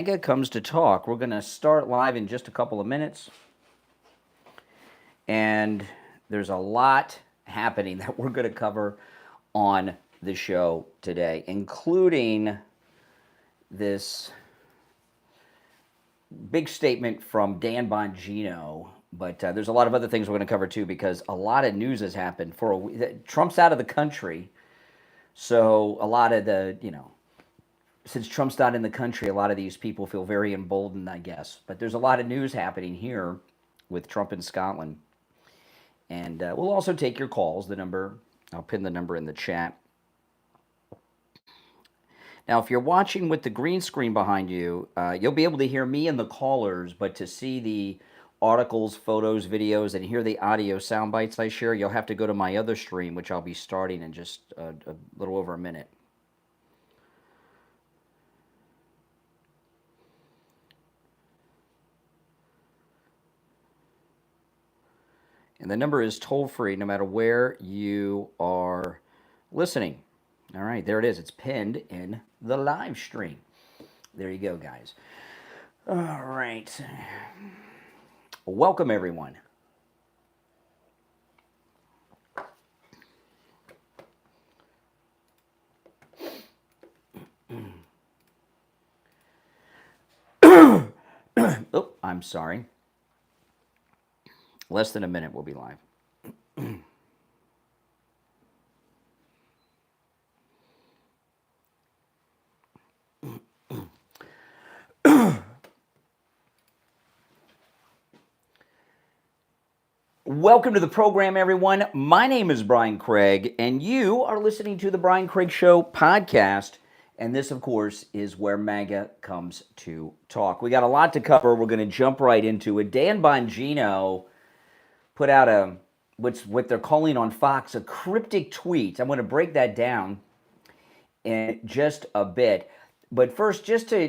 MAGA comes to talk. We're going to start live in just a couple of minutes. And there's a lot happening that we're going to cover on the show today, including this big statement from Dan Bongino. But there's a lot of other things we're going to cover too, because a lot of news has happened. Trump's out of the country. So a lot of since Trump's not in the country, a lot of these people feel very emboldened, I guess. But there's a lot of news happening here with Trump in Scotland. And we'll also take your calls. I'll pin the number in the chat. Now, if you're watching with the green screen behind you, you'll be able to hear me and the callers, but to see the articles, photos, videos, and hear the audio sound bites I share, you'll have to go to my other stream, which I'll be starting in just a little over a minute. And the number is toll-free no matter where you are listening. All right, there it is. It's pinned in the live stream. There you go, guys. All right. Welcome, everyone. Oh, I'm sorry. Less than a minute, we'll be live. Welcome to the program, everyone. My name is Brian Craig, and you are listening to the Brian Craig Show podcast. And this, of course, is where MAGA comes to talk. We got a lot to cover. We're going to jump right into it. Dan Bongino put out what they're calling on Fox a cryptic tweet. I'm going to break that down in just a bit. But first, just to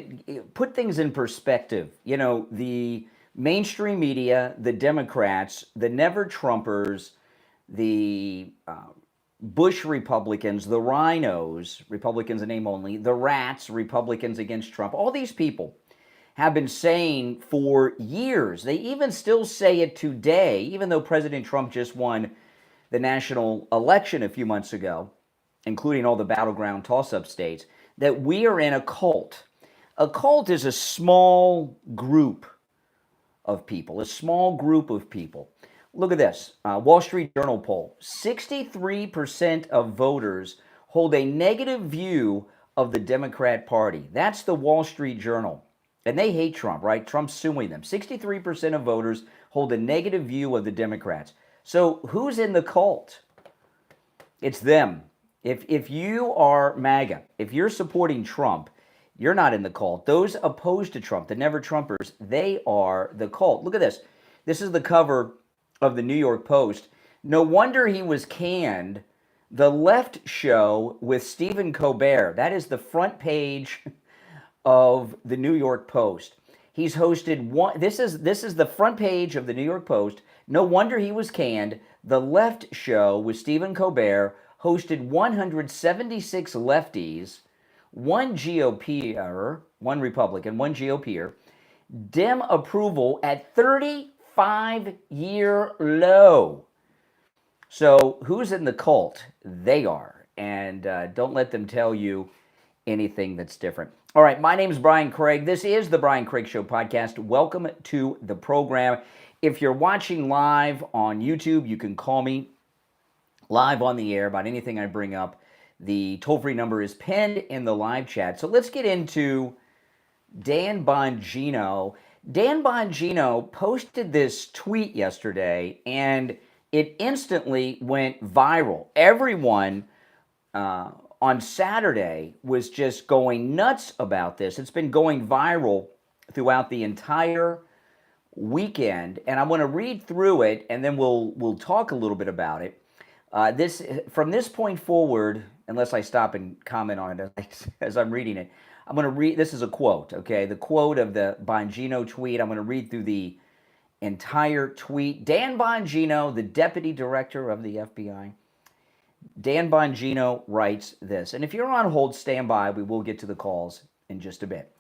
put things in perspective, the mainstream media, the Democrats, the Never Trumpers, the Bush Republicans, the Rhinos, Republicans in name only, the Rats, Republicans against Trump, all these people have been saying for years, they even still say it today, even though President Trump just won the national election a few months ago, including all the battleground toss-up states, that we are in a cult. A cult is a small group of people, a small group of people. Look at this, Wall Street Journal poll. 63% of voters hold a negative view of the Democrat Party. That's the Wall Street Journal. And they hate Trump, right? Trump's suing them. 63% of voters hold a negative view of the Democrats. So who's in the cult? It's them. If you are MAGA, if you're supporting Trump, you're not in the cult. Those opposed to Trump, the Never Trumpers, they are the cult. Look at this. This is the cover of the New York Post. No wonder he was canned. The Left Show with Stephen Colbert. That is the front page of the New York Post. He's hosted one. This is the front page of the New York Post. No wonder he was canned. The Left Show with Stephen Colbert hosted 176 lefties, one GOPer, one Republican, one GOPer. Dem approval at 35-year low. So who's in the cult? They are. And don't let them tell you anything that's different. All right, my name is Brian Craig. This is the Brian Craig Show podcast. Welcome to the program. If you're watching live on YouTube, you can call me live on the air about anything I bring up. The toll-free number is pinned in the live chat. So let's get into Dan Bongino. Dan Bongino posted this tweet yesterday, and it instantly went viral. Everyone on Saturday was just going nuts about this. It's been going viral throughout the entire weekend, and I'm going to read through it, and then we'll talk a little bit about it. From this point forward, unless I stop and comment on it as I'm reading it, I'm going to read. This is a quote, okay? The quote of the Bongino tweet. I'm going to read through the entire tweet. Dan Bongino, the deputy director of the FBI, Dan Bongino writes this. And if you're on hold, stand by. We will get to the calls in just a bit.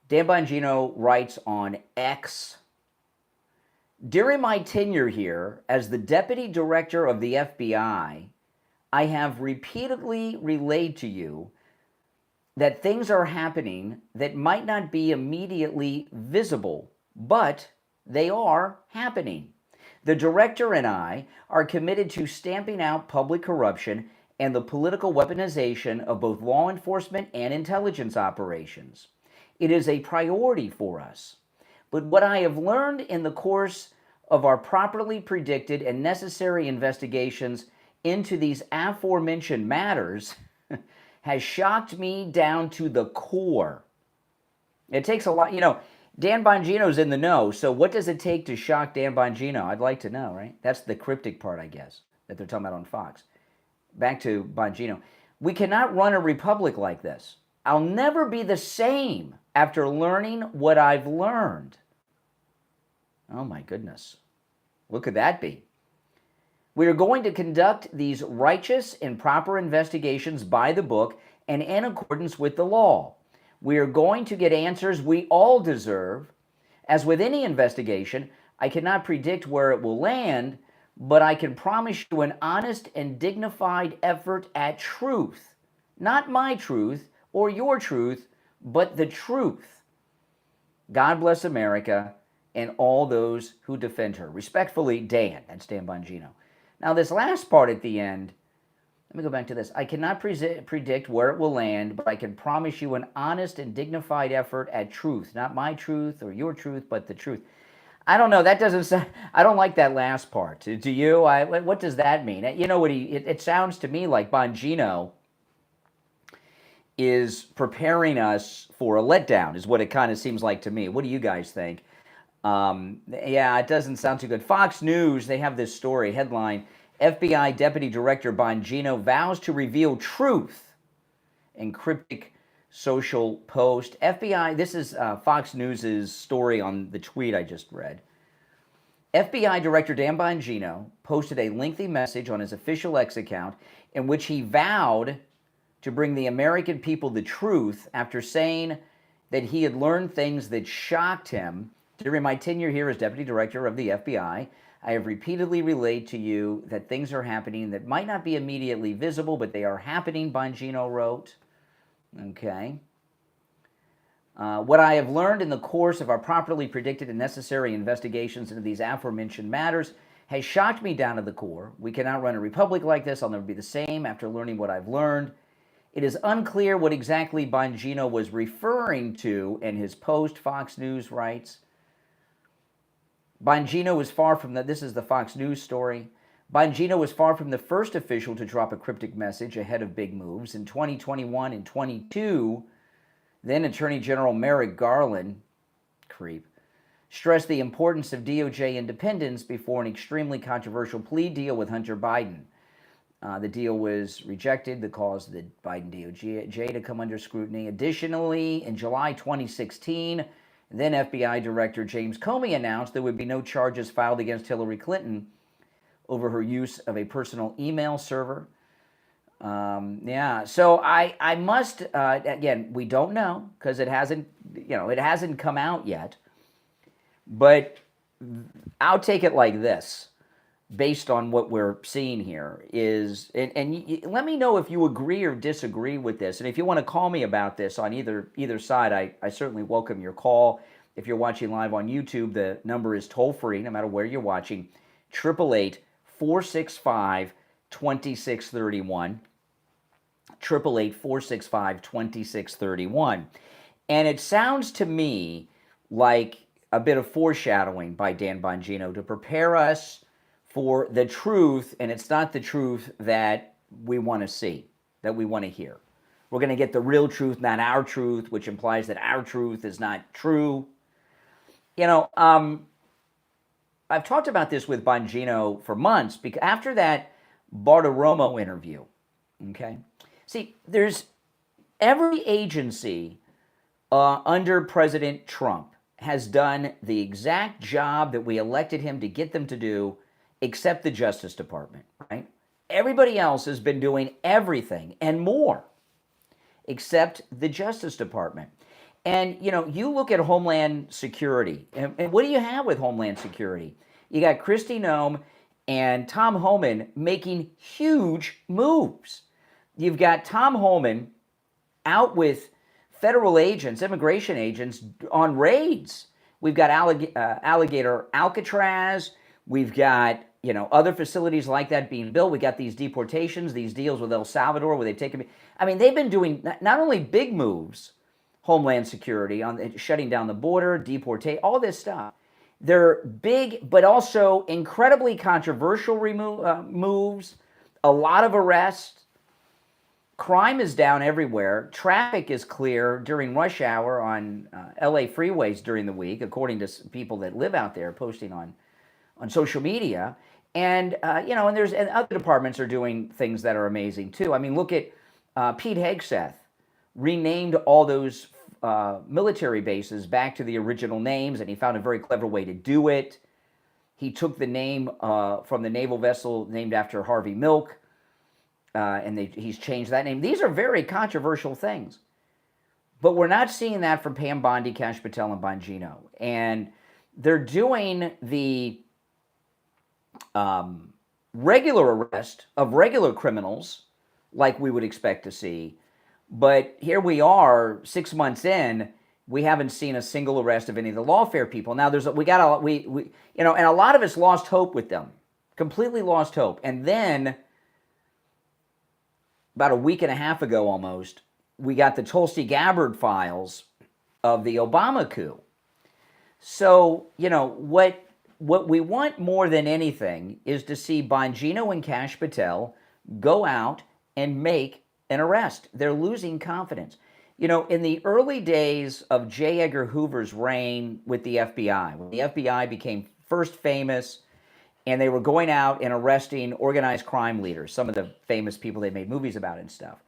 Dan Bongino writes on X, during my tenure here as the Deputy Director of the FBI, I have repeatedly relayed to you that things are happening that might not be immediately visible, but they are happening. The director and I are committed to stamping out public corruption and the political weaponization of both law enforcement and intelligence operations. It is a priority for us. But what I have learned in the course of our properly predicted and necessary investigations into these aforementioned matters has shocked me down to the core. It takes a lot, Dan Bongino's in the know, so what does it take to shock Dan Bongino? I'd like to know, right? That's the cryptic part, I guess, that they're talking about on Fox. Back to Bongino. We cannot run a republic like this. I'll never be the same after learning what I've learned. Oh my goodness. What could that be? We are going to conduct these righteous and proper investigations by the book and in accordance with the law. We are going to get answers we all deserve. As with any investigation, I cannot predict where it will land, but I can promise you an honest and dignified effort at truth. Not my truth or your truth, but the truth. God bless America and all those who defend her. Respectfully, Dan. That's Dan Bongino. Now, this last part at the end, let me go back to this. I cannot predict where it will land, but I can promise you an honest and dignified effort at truth. Not my truth or your truth, but the truth. I don't know. That doesn't sound, I don't like that last part. Do you? What does that mean? You know what it sounds to me like Bongino is preparing us for a letdown, is what it kind of seems like to me. What do you guys think? Yeah, it doesn't sound too good. Fox News, they have this story, headline, FBI Deputy Director Bongino vows to reveal truth in cryptic social post. FBI, this is Fox News' story on the tweet I just read. FBI Director Dan Bongino posted a lengthy message on his official X account in which he vowed to bring the American people the truth after saying that he had learned things that shocked him. During my tenure here as Deputy Director of the FBI, I have repeatedly relayed to you that things are happening that might not be immediately visible, but they are happening, Bongino wrote. Okay. What I have learned in the course of our properly predicted and necessary investigations into these aforementioned matters has shocked me down to the core. We cannot run a republic like this. I'll never be the same after learning what I've learned. It is unclear what exactly Bongino was referring to in his post, Fox News writes. Bongino was far from this is the Fox News story. Bongino was far from the first official to drop a cryptic message ahead of big moves. In 2021 and 22, then Attorney General Merrick Garland, creep, stressed the importance of DOJ independence before an extremely controversial plea deal with Hunter Biden. The deal was rejected that caused the Biden DOJ to come under scrutiny. Additionally, in July 2016, then FBI Director James Comey announced there would be no charges filed against Hillary Clinton over her use of a personal email server. So I must, again, we don't know because it hasn't come out yet. But I'll take it like this, based on what we're seeing here, is, and let me know if you agree or disagree with this. And if you want to call me about this on either side, I certainly welcome your call. If you're watching live on YouTube, the number is toll-free, no matter where you're watching, 888-465-2631, 888-465-2631. And it sounds to me like a bit of foreshadowing by Dan Bongino to prepare us for the truth, and it's not the truth that we want to see, that we want to hear. We're going to get the real truth, not our truth, which implies that our truth is not true. I've talked about this with Bongino for months, because after that Bartiromo interview, okay? See, there's every agency under President Trump has done the exact job that we elected him to get them to do, except the Justice Department, right? Everybody else has been doing everything and more, except the Justice Department. And, you look at Homeland Security, and what do you have with Homeland Security? You got Kristi Noem and Tom Homan making huge moves. You've got Tom Homan out with federal agents, immigration agents, on raids. We've got Alligator Alcatraz. We've got, other facilities like that being built. We got these deportations, these deals with El Salvador where they've taken. They've been doing not only big moves, Homeland Security, on shutting down the border, deportate, all this stuff. They're big, but also incredibly controversial moves, a lot of arrests. Crime is down everywhere. Traffic is clear during rush hour on LA freeways during the week, according to people that live out there posting on social media. And, and other departments are doing things that are amazing too. Look at Pete Hegseth renamed all those military bases back to the original names, and he found a very clever way to do it. He took the name from the naval vessel named after Harvey Milk, and he's changed that name. These are very controversial things, but we're not seeing that from Pam Bondi, Kash Patel, and Bongino. And they're doing the regular arrest of regular criminals like we would expect to see. But here we are, 6 months in, we haven't seen a single arrest of any of the lawfare people. Now and a lot of us lost hope with them, completely lost hope. And then about a week and a half ago almost, we got the Tulsi Gabbard files of the Obama coup. So, what we want more than anything is to see Bongino and Kash Patel go out and make an arrest. They're losing confidence. In the early days of J. Edgar Hoover's reign with the FBI, when the FBI became first famous and they were going out and arresting organized crime leaders, some of the famous people they made movies about and stuff,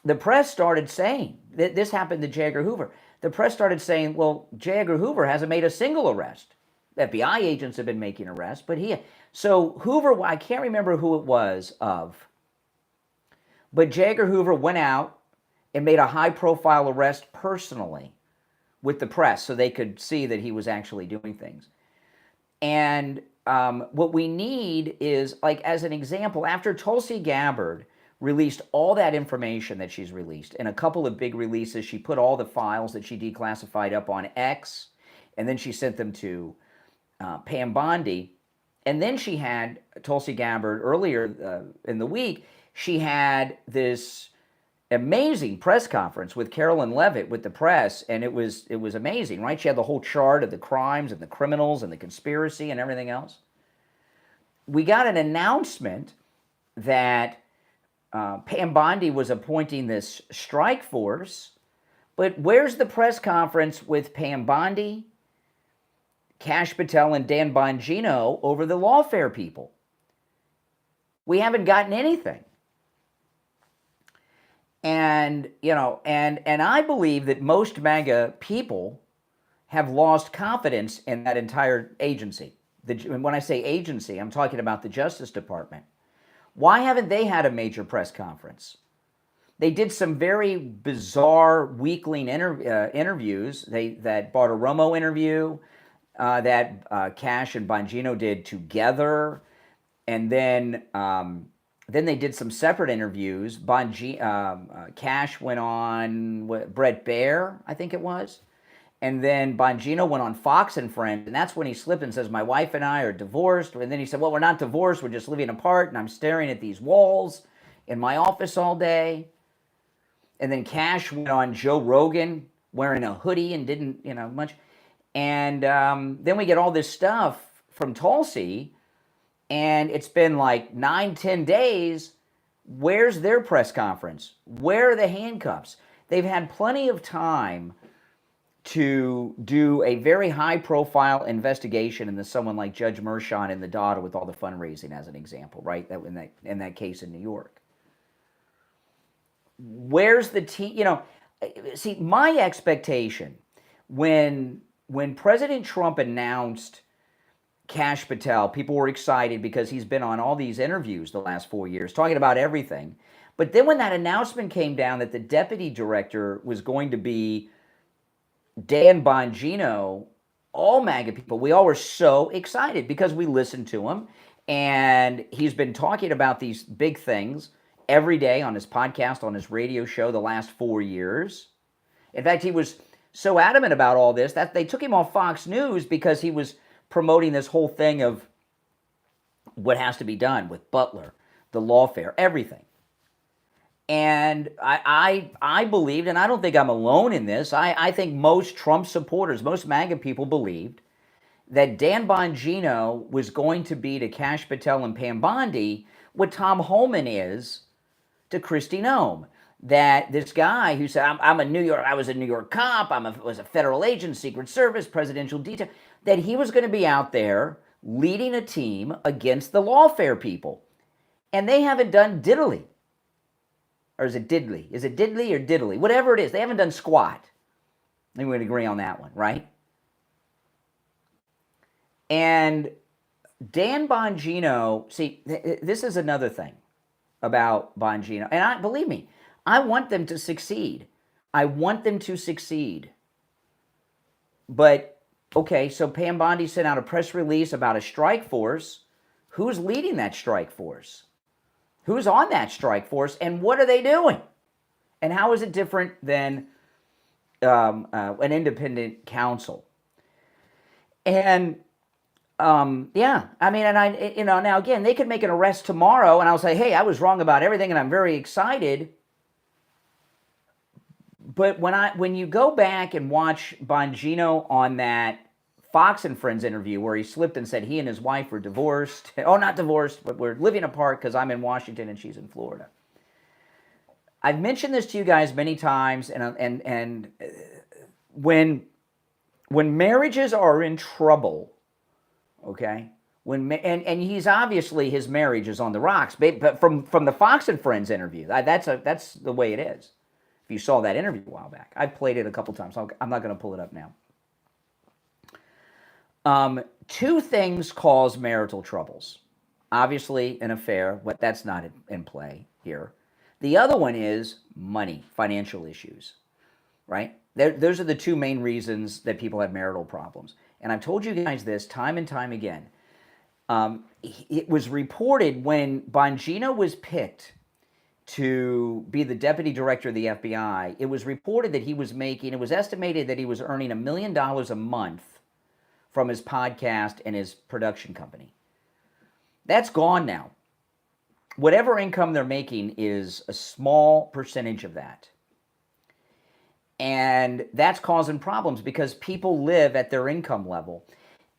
the press started saying, that this happened to J. Edgar Hoover, the press started saying, well, J. Edgar Hoover hasn't made a single arrest. FBI agents have been making arrests, but so Hoover, I can't remember who it was but J. Edgar Hoover went out and made a high-profile arrest personally with the press so they could see that he was actually doing things. And what we need is, like, as an example, after Tulsi Gabbard released all that information that she's released, in a couple of big releases, she put all the files that she declassified up on X, and then she sent them to Pam Bondi. And then she had Tulsi Gabbard earlier in the week. She had this amazing press conference with Carolyn Levitt with the press, and it was amazing, right? She had the whole chart of the crimes and the criminals and the conspiracy and everything else. We got an announcement that Pam Bondi was appointing this strike force, but where's the press conference with Pam Bondi, Kash Patel, and Dan Bongino over the lawfare people? We haven't gotten anything. And, and I believe that most MAGA people have lost confidence in that entire agency. And when I say agency, I'm talking about the Justice Department. Why haven't they had a major press conference? They did some very bizarre weekly interviews. That Bartiromo interview that Kash and Bongino did together, and then they did some separate interviews. Kash went on Brett Baer, I think it was. And then Bongino went on Fox and Friends, and that's when he slipped and says, my wife and I are divorced. And then he said, well, we're not divorced, we're just living apart, and I'm staring at these walls in my office all day. And then Kash went on Joe Rogan wearing a hoodie and didn't, much. And then we get all this stuff from Tulsi, and it's been like 9-10 days. Where's their press conference? Where are the handcuffs? They've had plenty of time to do a very high-profile investigation into someone like Judge Mershon and the daughter with all the fundraising, as an example, right? In that case in New York. Where's the team? See, my expectation when President Trump announced Kash Patel, people were excited because he's been on all these interviews the last 4 years talking about everything. But then when that announcement came down that the deputy director was going to be Dan Bongino, all MAGA people, we all were so excited because we listened to him, and he's been talking about these big things every day on his podcast, on his radio show the last 4 years. In fact, he was so adamant about all this that they took him off Fox News because he was promoting this whole thing of what has to be done with Butler, the lawfare, everything. And I believed, and I don't think I'm alone in this, I think most Trump supporters, most MAGA people believed that Dan Bongino was going to be to Kash Patel and Pam Bondi what Tom Homan is to Kristi Noem. That this guy who said, I was a New York cop, was a federal agent, Secret Service, presidential detail, that he was going to be out there leading a team against the lawfare people. And they haven't done diddly. Or is it diddly? Is it diddly or diddly? Whatever it is, they haven't done squat. I think we would agree on that one, right? And Dan Bongino, see, this is another thing about Bongino. And believe me, I want them to succeed. I want them to succeed. But, okay, so Pam Bondi sent out a press release about a strike force. Who's leading that strike force? Who's on that strike force, and what are they doing? And how is it different than an independent counsel? And yeah, I mean, and now again, they could make an arrest tomorrow, and I'll say, hey, I was wrong about everything, and I'm very excited. But when you go back and watch Bongino on that Fox and Friends interview where he slipped and said he and his wife were divorced. Oh, not divorced, but we're living apart because I'm in Washington and she's in Florida. I've mentioned this to you guys many times, and when marriages are in trouble, okay, and he's obviously, his marriage is on the rocks, but from the Fox and Friends interview, that's the way it is. If you saw that interview a while back, I've played it a couple times. So I'm not going to pull it up now. Two things cause marital troubles. Obviously, an affair, but that's not in play here. The other one is money, financial issues, right? Those are the two main reasons that people have marital problems. And I've told you guys this time and time again. It was reported when Bongino was picked to be the deputy director of the FBI, it was reported that he was making, it was estimated that he was earning $1 million a month from his podcast and his production company. That's gone now. Whatever income they're making is a small percentage of that. And that's causing problems because people live at their income level.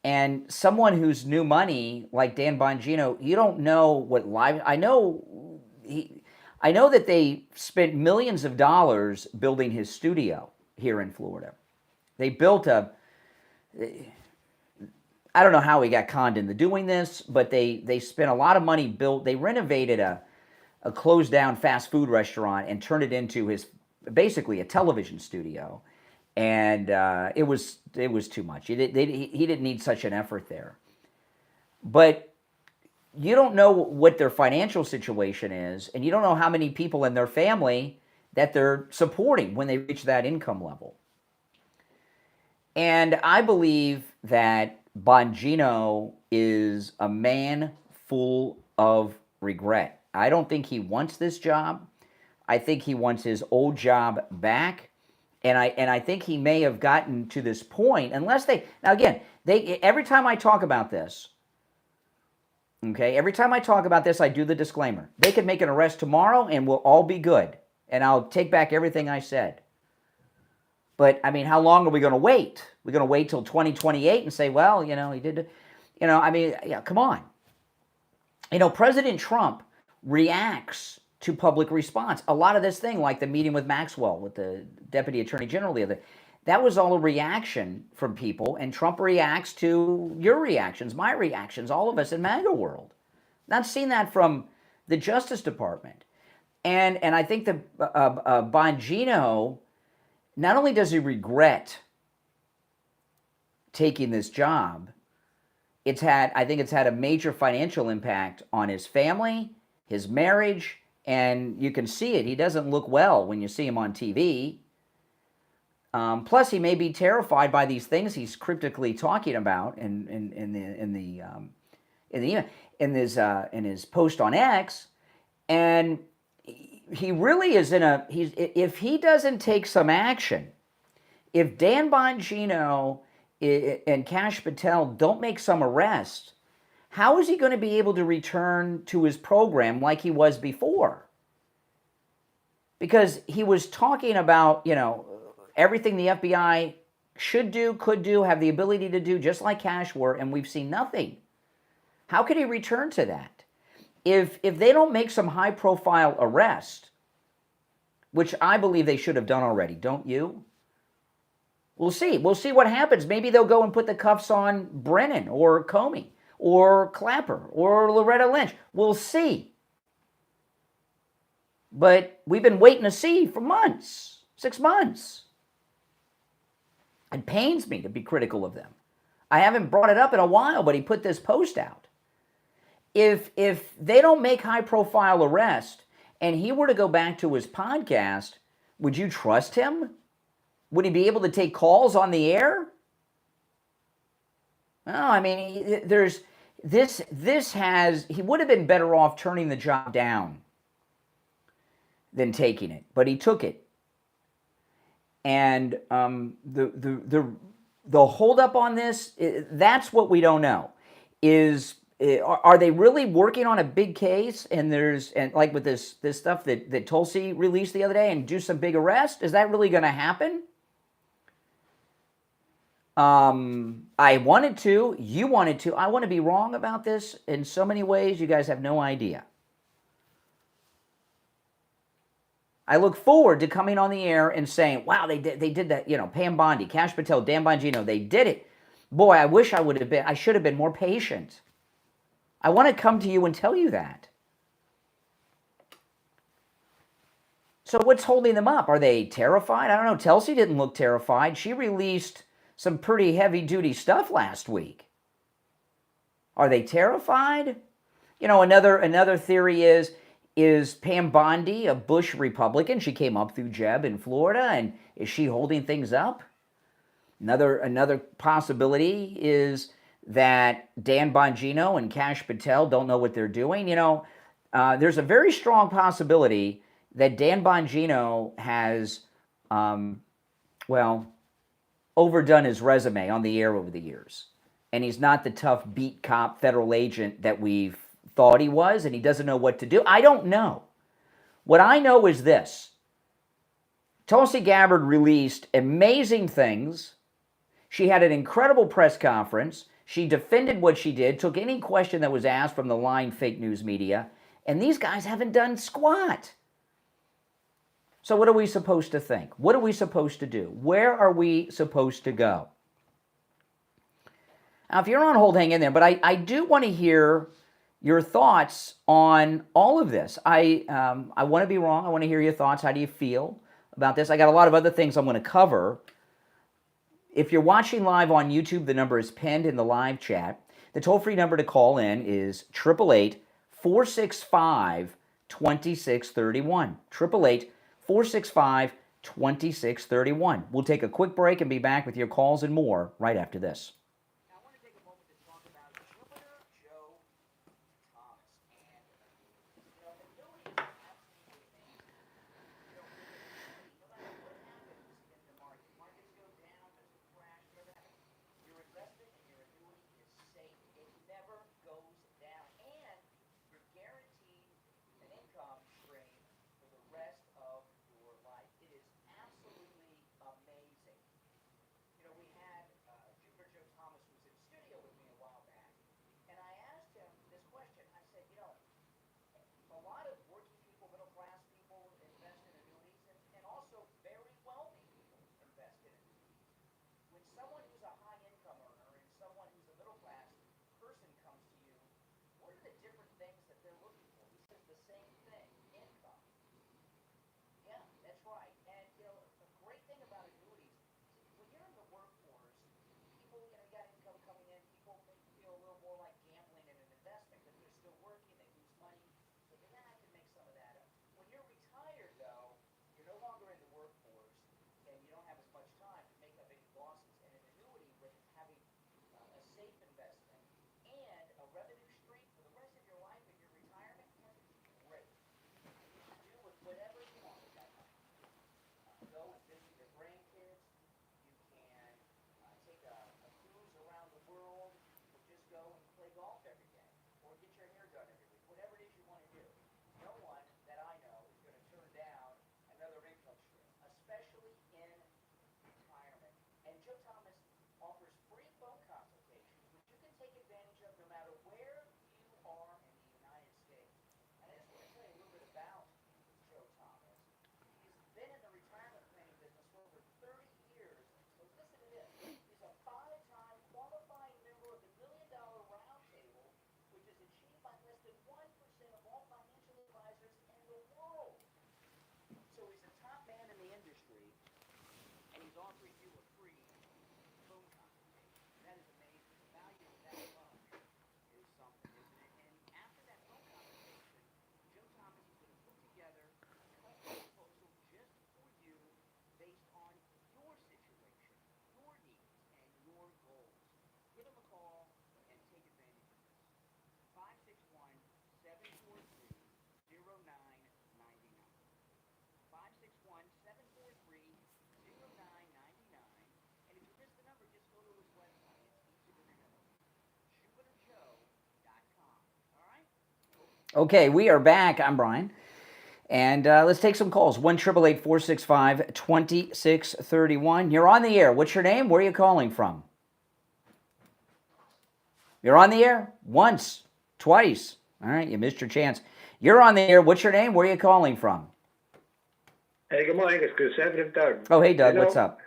And someone who's new money, like Dan Bongino, you don't know what live... I know that they spent millions of dollars building his studio here in Florida. They built I don't know how he got conned into doing this, but they spent a lot of money, they renovated a closed down fast food restaurant and turned it into basically a television studio. And it was too much. He didn't need such an effort there. But you don't know what their financial situation is, and you don't know how many people in their family that they're supporting when they reach that income level. And I believe that Bongino is a man full of regret. I don't think he wants this job. I think he wants his old job back. And I think he may have gotten to this point, unless now again, every time I talk about this, okay, every time I talk about this, I do the disclaimer. They could make an arrest tomorrow and we'll all be good. And I'll take back everything I said. But, I mean, how long are we going to wait? We're going to wait till 2028 and say, well, he did, come on. President Trump reacts to public response. A lot of this thing, like the meeting with Maxwell, with the Deputy Attorney General the other day, that was all a reaction from people, and Trump reacts to your reactions, my reactions, all of us in MAGA world. Not seen that from the Justice Department. And I think that Bongino, not only does he regret taking this job, I think it's had a major financial impact on his family, his marriage, and you can see it. He doesn't look well when you see him on TV. Plus, he may be terrified by these things he's cryptically talking about in his post on X, and he really is if he doesn't take some action, if Dan Bongino and Kash Patel don't make some arrest, how is he going to be able to return to his program like he was before? Because he was talking about, everything the FBI should do, could do, have the ability to do, just like Kash were, and we've seen nothing. How can he return to that? If they don't make some high-profile arrest, which I believe they should have done already, don't you? We'll see. We'll see what happens. Maybe they'll go and put the cuffs on Brennan or Comey or Clapper or Loretta Lynch. We'll see. But we've been waiting to see for months, 6 months. It pains me to be critical of them. I haven't brought it up in a while, but he put this post out. If they don't make high-profile arrest and he were to go back to his podcast, would you trust him? Would he be able to take calls on the air? No, I mean, he would have been better off turning the job down than taking it, but he took it. And the holdup on this, that's what we don't know. Are they really working on a big case? And like with this stuff that Tulsi released the other day, and do some big arrest? Is that really going to happen? I wanted to. You wanted to. I want to be wrong about this in so many ways. You guys have no idea. I look forward to coming on the air and saying, wow, they did that, Pam Bondi, Kash Patel, Dan Bongino, they did it. Boy, I wish I should have been more patient. I want to come to you and tell you that. So what's holding them up? Are they terrified? I don't know. Tulsi didn't look terrified. She released some pretty heavy-duty stuff last week. Are they terrified? Another theory is Pam Bondi a Bush Republican? She came up through Jeb in Florida, and is she holding things up? Another possibility is that Dan Bongino and Kash Patel don't know what they're doing. There's a very strong possibility that Dan Bongino has, overdone his resume on the air over the years. And he's not the tough beat cop federal agent that we've thought he was, and he doesn't know what to do. I don't know. What I know is this. Tulsi Gabbard released amazing things. She had an incredible press conference. She defended what she did, took any question that was asked from the lying fake news media, and these guys haven't done squat. So what are we supposed to think? What are we supposed to do? Where are we supposed to go? Now, if you're on hold, hang in there, but I do want to hear your thoughts on all of this. I want to be wrong. I want to hear your thoughts. How do you feel about this? I got a lot of other things I'm going to cover. If you're watching live on YouTube, the number is pinned in the live chat. The toll-free number to call in is 888-465-2631. 888-465-2631. We'll take a quick break and be back with your calls and more right after this. Okay, we are back. I'm Brian. And let's take some calls. 1-888-465-2631. You're on the air. What's your name? Where are you calling from? You're on the air? Once. Twice. All right, you missed your chance. You're on the air. What's your name? Where are you calling from? Hey, good morning. It's Conservative Doug. Oh, hey, Doug. What's up?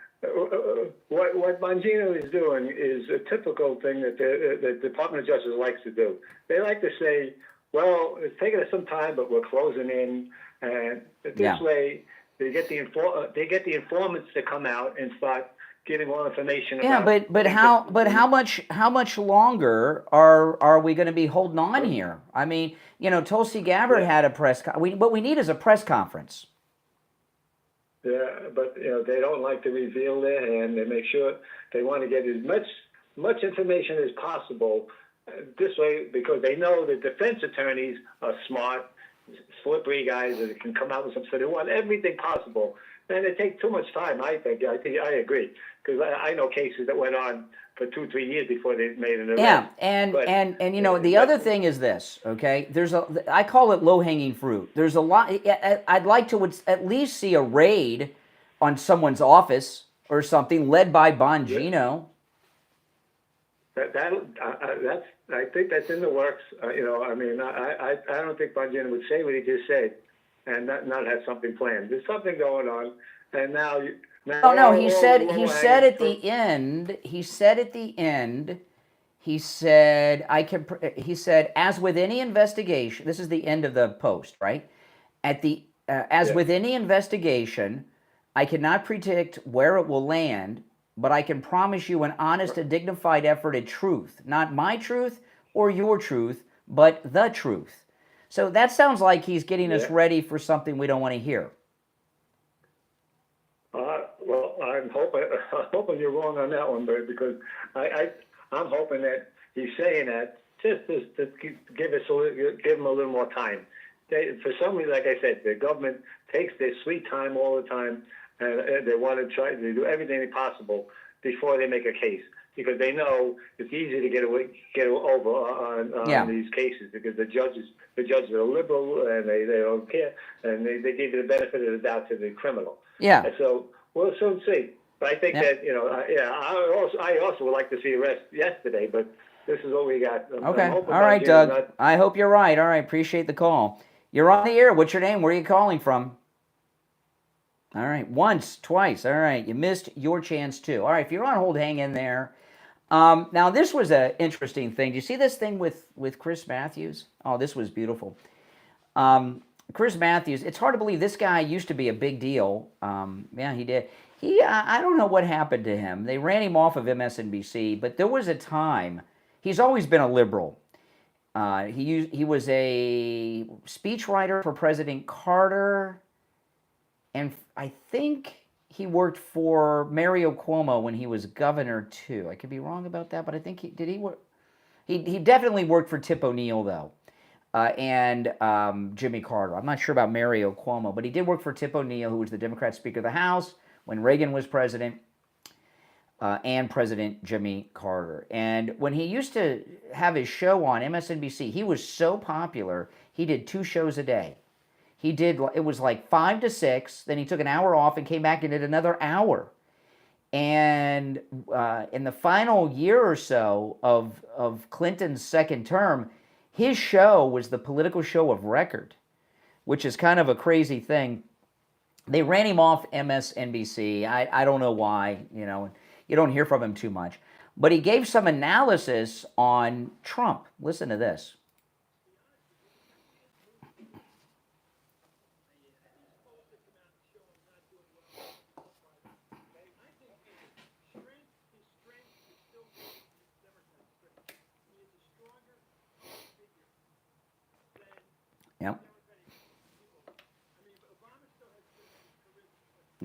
What Bongino is doing is a typical thing that the Department of Justice likes to do. They like to say, well, it's taking us some time, but we're closing in. And this way, they get the informants to come out and start getting more information. Yeah, but how much longer are we going to be holding on here? I mean, Tulsi Gabbard had a what we need is a press conference. Yeah, but they don't like to reveal their hand. They make sure they want to get as much information as possible this way, because they know the defense attorneys are smart, slippery guys that can come out with something. So they want everything possible, and it takes too much time. I think I agree, because I know cases that went on for 2-3 years before they made an arrest. Yeah, and the other thing is this. Okay, I call it low-hanging fruit. There's a lot. I'd like to at least see a raid on someone's office or something led by Bongino. I think that's in the works. I don't think Bongino would say what he just said and not have something planned. There's something going on, and now. No. He said at the end. He said as with any investigation. This is the end of the post, right? With any investigation, I cannot predict where it will land, but I can promise you an honest and dignified effort at truth. Not my truth or your truth, but the truth. So that sounds like he's getting us ready for something we don't want to hear. Well, I'm hoping you're wrong on that one, Bert, because I'm hoping that he's saying that just to give him a little more time. For some reason, like I said, the government takes their sweet time all the time, and they want to try to do everything possible before they make a case, because they know it's easy to get over on these cases, because the judges are liberal and they don't care, and they give you the benefit of the doubt to the criminal. Yeah. And so we'll soon see. But I think that I also would like to see arrest yesterday, but this is what we got. Okay. All right, Doug. I hope you're right. All right. Appreciate the call. You're on the air. What's your name? Where are you calling from? All right. Once, twice. All right. You missed your chance too. All right. If you're on hold, hang in there. Now, this was an interesting thing. Do you see this thing with Chris Matthews? Oh, this was beautiful. Chris Matthews, it's hard to believe this guy used to be a big deal. Yeah, he did. I don't know what happened to him. They ran him off of MSNBC, but there was a time. He's always been a liberal. He was a speechwriter for President Carter, and I think he worked for Mario Cuomo when he was governor too. I could be wrong about that, but I think he work. He definitely worked for Tip O'Neill though. And Jimmy Carter. I'm not sure about Mario Cuomo, but he did work for Tip O'Neill, who was the Democrat Speaker of the House when Reagan was president, and President Jimmy Carter. And when he used to have his show on MSNBC, he was so popular, he did 2 shows a day. It was like 5 to 6, then he took an hour off and came back and did another hour. And in the final year or so of Clinton's second term, his show was the political show of record, which is kind of a crazy thing. They ran him off MSNBC. I don't know why, you don't hear from him too much. But he gave some analysis on Trump. Listen to this.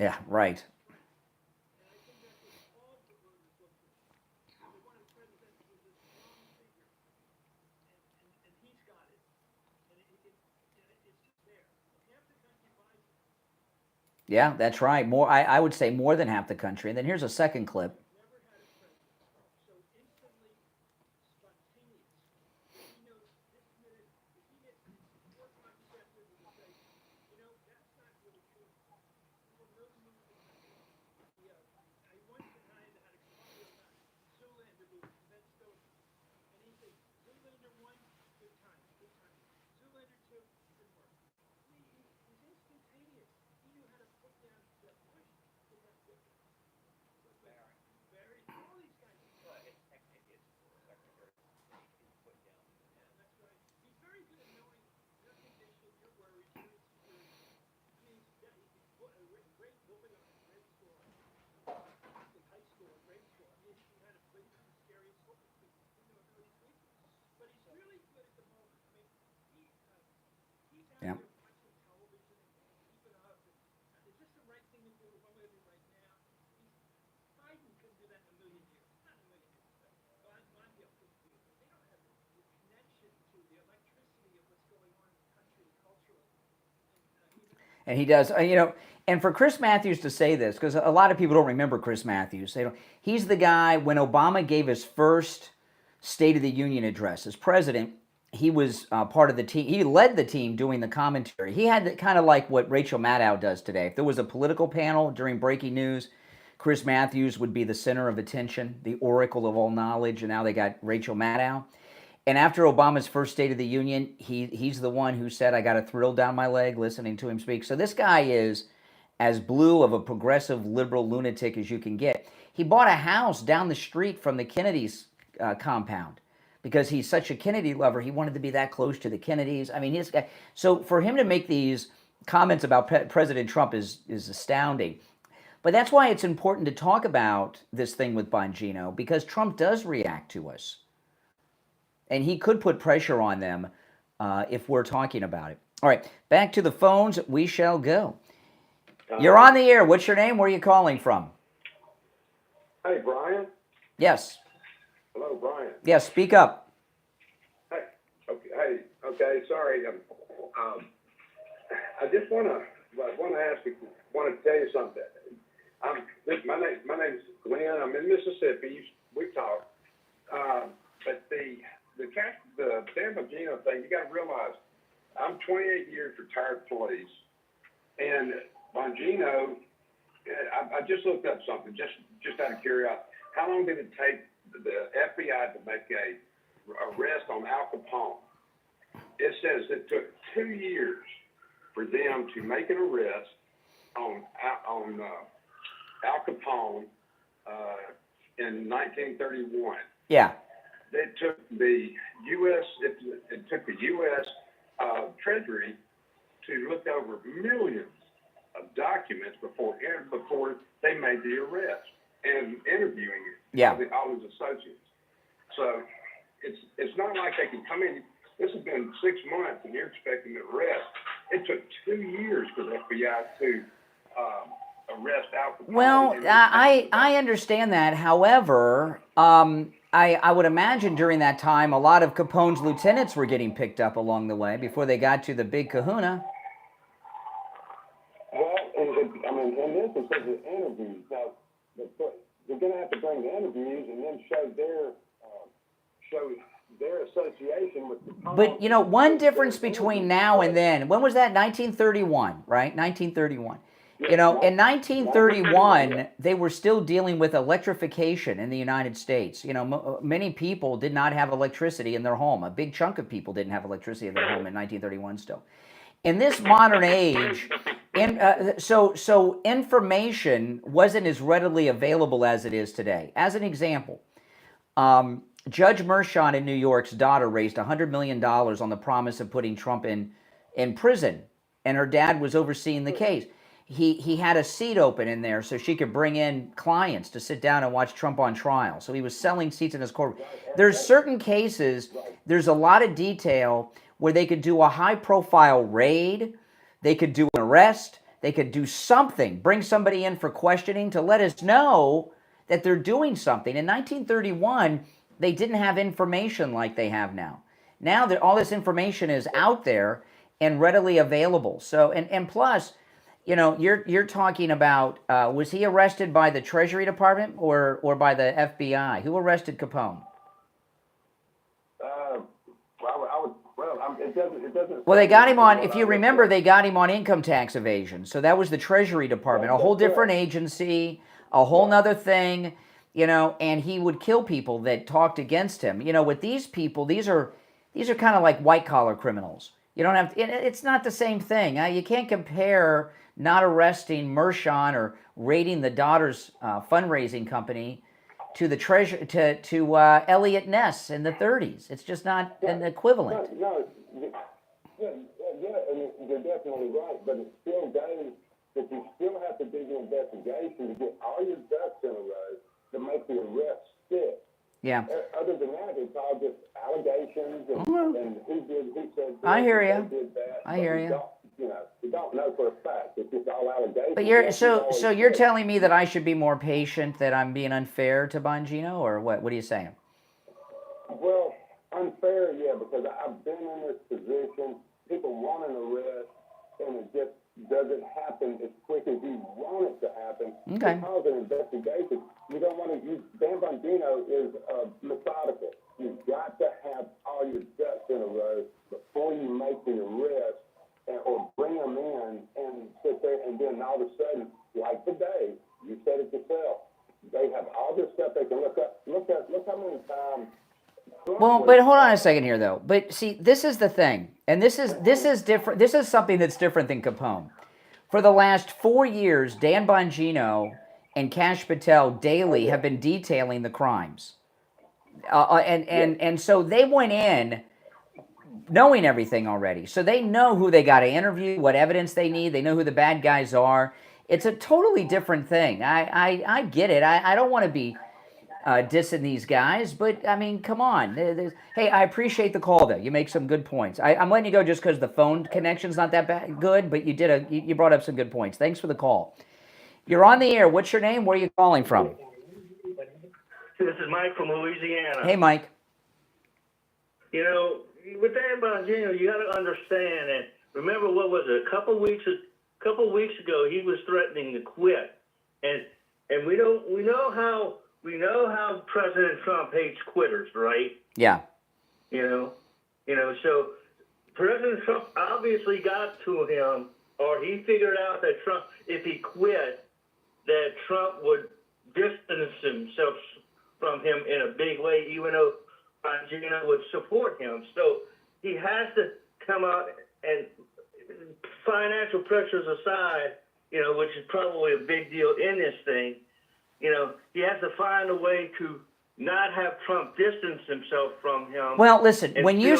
Yeah, right. Yeah, that's right. More, I would say more than half the country. And then here's a second clip. Yeah. And he does, and for Chris Matthews to say this, because a lot of people don't remember Chris Matthews. They don't. He's the guy, when Obama gave his first State of the Union address as president, he was part of the team. He led the team doing the commentary. He had kind of like what Rachel Maddow does today. If there was a political panel during breaking news, Chris Matthews would be the center of attention, the oracle of all knowledge, and now they got Rachel Maddow. And after Obama's first State of the Union, he's the one who said, I got a thrill down my leg listening to him speak. So this guy is as blue of a progressive liberal lunatic as you can get. He bought a house down the street from the Kennedys' compound because he's such a Kennedy lover. He wanted to be that close to the Kennedys. I mean, this guy. So for him to make these comments about President Trump is astounding. But that's why it's important to talk about this thing with Bongino, because Trump does react to us. And he could put pressure on them if we're talking about it. All right, back to the phones we shall go. You're on the air. What's your name? Where are you calling from? Hey, Brian. Yes. Hello, Brian. Yes, speak up. Hey. Okay. Sorry. I just want to ask you. Want to tell you something. My name's Glenn. I'm in Mississippi. We've talked. But the Dan Bongino thing, you got to realize, I'm 28 years retired police, and Bongino, I just looked up something, just out of curiosity. How long did it take the FBI to make a arrest on Al Capone? It says it took 2 years for them to make an arrest on Al Capone in 1931. Yeah. It took the U.S. It took the U.S. Treasury to look over millions of documents before they made the arrest and interviewing all his associates. So it's not like they can come in. This has been 6 months, and you're expecting an arrest. It took 2 years for the FBI to arrest Al Capone. Well, I understand that. However, I would imagine during that time, a lot of Capone's lieutenants were getting picked up along the way before they got to the big kahuna. Well, in this it says the interviews. Now, they're going to have to bring the interviews and then show their association with Capone. But, one difference between now and then, when was that? 1931, right? 1931. In 1931, they were still dealing with electrification in the United States. Many people did not have electricity in their home. A big chunk of people didn't have electricity in their home in 1931 still. In this modern age, so information wasn't as readily available as it is today. As an example, Judge Mershon in New York's daughter raised $100 million on the promise of putting Trump in prison, and her dad was overseeing the case. He had a seat open in there so she could bring in clients to sit down and watch Trump on trial. So he was selling seats in his court. There's certain cases, there's a lot of detail where they could do a high-profile raid, they could do an arrest, They could do something, bring somebody in for questioning to let us know that they're doing something. In 1931, they didn't have information like they have now. Now that all this information is out there and readily available. So, and plus, you know, you're talking about, was he arrested by the Treasury Department or by the FBI? Who arrested Capone? It doesn't. Well, they got him on, if you remember, they got him on income tax evasion. So that was the Treasury Department, a whole different agency, a whole nother thing, you know, and he would kill people that talked against him. You know, with these people, these are kind of like white collar criminals. You don't have to, it's not the same thing. You can't compare not arresting Mershon or raiding the daughter's fundraising company to the treasure to Elliot Ness in the 30s. It's just not an equivalent. No, I mean, you're definitely right, but it still goes that you still have to do the investigation to get all your ducks in a row to make the arrest stick. Yeah. Other than that, it's all just allegations and who said this, I hear you. who did that. I hear you. We don't know for a fact. It's just all allegations. But you're telling me that I should be more patient, that I'm being unfair to Bongino, or what? What are you saying? Well, unfair, yeah, because I've been in this position. People want an arrest, and it just doesn't happen as quick as you want it to happen. Okay. Because an investigation, you don't want to. Dan Bongino is methodical. You've got to have all your ducks in a row before you make the arrest. Or bring them in and sit there, and then all of a sudden, like today, you said it yourself, they have all this stuff they can look up. Look how many times. Well, but hold on a second here, though. But see, this is the thing, and this is different. This is something that's different than Capone. For the last 4 years, Dan Bongino and Kash Patel daily have been detailing the crimes, and so they went in knowing everything already. So they know who they got to interview, what evidence they need. They know who the bad guys are. It's a totally different thing. I get it. I don't want to be dissing these guys, but I mean, come on. Hey, I appreciate the call, though. You make some good points. I'm letting you go just because the phone connection's not that good, but you brought up some good points. Thanks for the call. You're on the air. What's your name? Where are you calling from? This is Mike from Louisiana. Hey, Mike. You know, with Dan Bongino, you got to understand that. Remember, what was it? A couple weeks ago, he was threatening to quit, and we know how President Trump hates quitters, right? Yeah. You know. So President Trump obviously got to him, or he figured out that Trump, if he quit, that Trump would distance himself from him in a big way, even though Bongino would support him. So he has to come out, and financial pressures aside, you know, which is probably a big deal in this thing, you know, he has to find a way to not have Trump distance himself from him. Well, listen, when you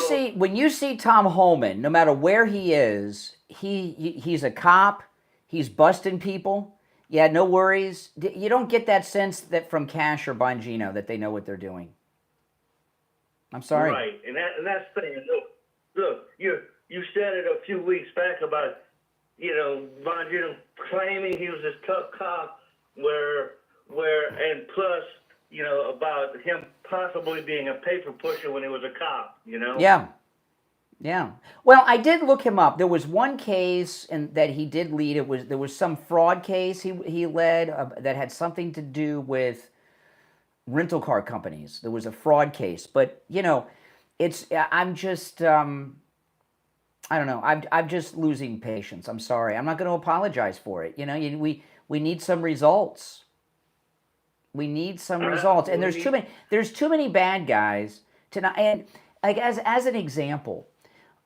see Tom Holman, no matter where he is, he's a cop, he's busting people. Yeah, no worries. You don't get that sense that from Kash or Bongino that they know what they're doing. I'm sorry. Right, and that's the thing. Look, you said it a few weeks back about, you know, Bongino claiming he was this tough cop, and plus, you know, about him possibly being a paper pusher when he was a cop, you know? Yeah. Yeah. Well, I did look him up. There was one case that he did lead. There was some fraud case he led that had something to do with rental car companies. There was a fraud case, but you know, I'm just I don't know. I'm just losing patience. I'm sorry. I'm not going to apologize for it. You know, we need some results. We need some results, and there's too many bad guys to not. And like as an example,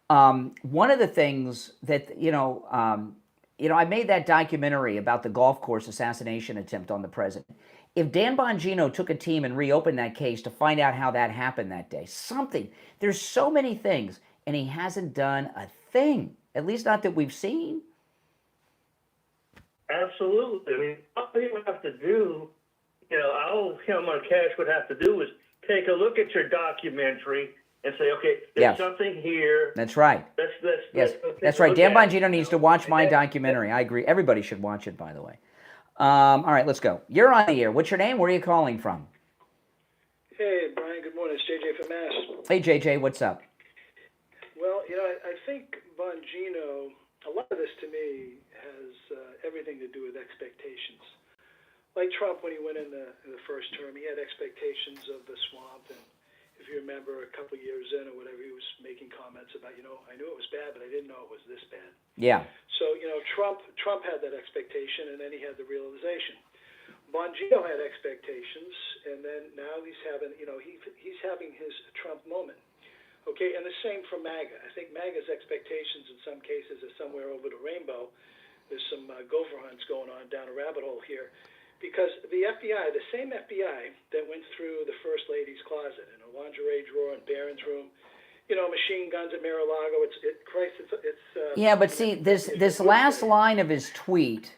one of the things that I made that documentary about the golf course assassination attempt on the president. If Dan Bongino took a team and reopened that case to find out how that happened that day, there's so many things, and he hasn't done a thing, at least not that we've seen. Absolutely. I mean, all he would have to do, you know, all him or Kash would have to do is take a look at your documentary and say, okay, there's Yes. something here. That's right. Yes, That's right. Dan Bongino needs to watch my documentary. I agree. Everybody should watch it, by the way. All right, let's go. You're on the air. What's your name? Where are you calling from? Hey, Brian, good morning. It's JJ from Mass. Hey, JJ, what's up? Well, I think Bongino, a lot of this to me has everything to do with expectations. Like Trump, when he went in the first term, he had expectations of the swamp. And if you remember, a couple of years in or whatever, he was making comments about, I knew it was bad, but I didn't know it was this bad. Yeah. So, Trump had that expectation, and then he had the realization. Bongino had expectations, and then now he's having, he's having his Trump moment. Okay, and the same for MAGA. I think MAGA's expectations in some cases are somewhere over the rainbow. There's some gopher hunts going on down a rabbit hole here. Because the FBI, the same FBI that went through the First Lady's closet and her lingerie drawer and Barron's room, machine guns at Mar-a-Lago, it's yeah, but see, this last line of his tweet,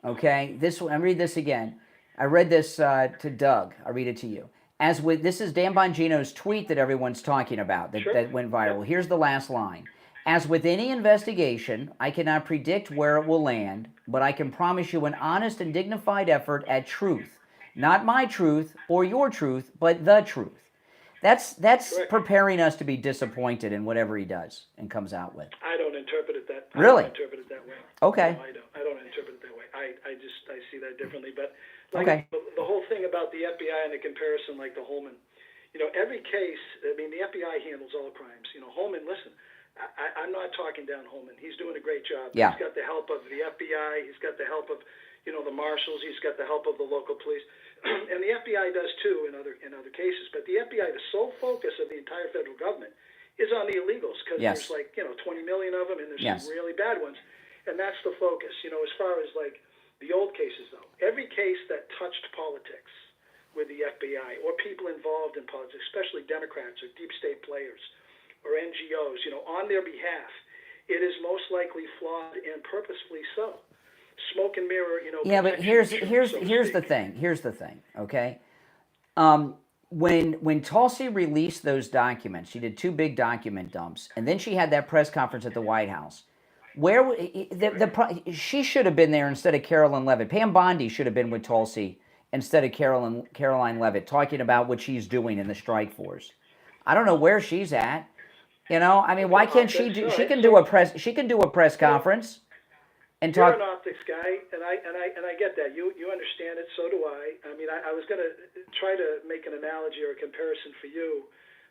okay, I read this again. I read this to Doug. I'll read it to you. This is Dan Bongino's tweet that everyone's talking about that went viral. Here's the last line. As with any investigation, I cannot predict where it will land, but I can promise you an honest and dignified effort at truth. Not my truth or your truth, but the truth. That's preparing us to be disappointed in whatever he does and comes out with. I don't interpret it that. Really? I don't interpret it that way. Okay. No, I don't interpret it that way. I see that differently. But okay. The whole thing about the FBI and the comparison, like the Holman, every case. I mean, the FBI handles all crimes. Holman. Listen, I'm not talking down Holman. He's doing a great job. Yeah. He's got the help of the FBI. He's got the help of the marshals. He's got the help of the local police, and the FBI does too in other cases. But the FBI, the sole focus of the entire federal government, is on the illegals because there's 20 million of them, and there's some really bad ones, and that's the focus. As far as like the old cases though, every case that touched politics with the FBI or people involved in politics, especially Democrats or deep state players or NGOs, on their behalf, it is most likely flawed and purposefully so. Smoke and mirror, Yeah, but here's the thing. Here's the thing. Okay, when Tulsi released those documents, she did 2 big document dumps, and then she had that press conference at the White House. Where she should have been there instead of Caroline Levitt. Pam Bondi should have been with Tulsi instead of Caroline Levitt, talking about what she's doing in the strike force. I don't know where she's at. I mean, why can't she do? She can do a press conference and talk. You're an optics guy, and I get that. You understand it. So do I. I mean, I was going to try to make an analogy or a comparison for you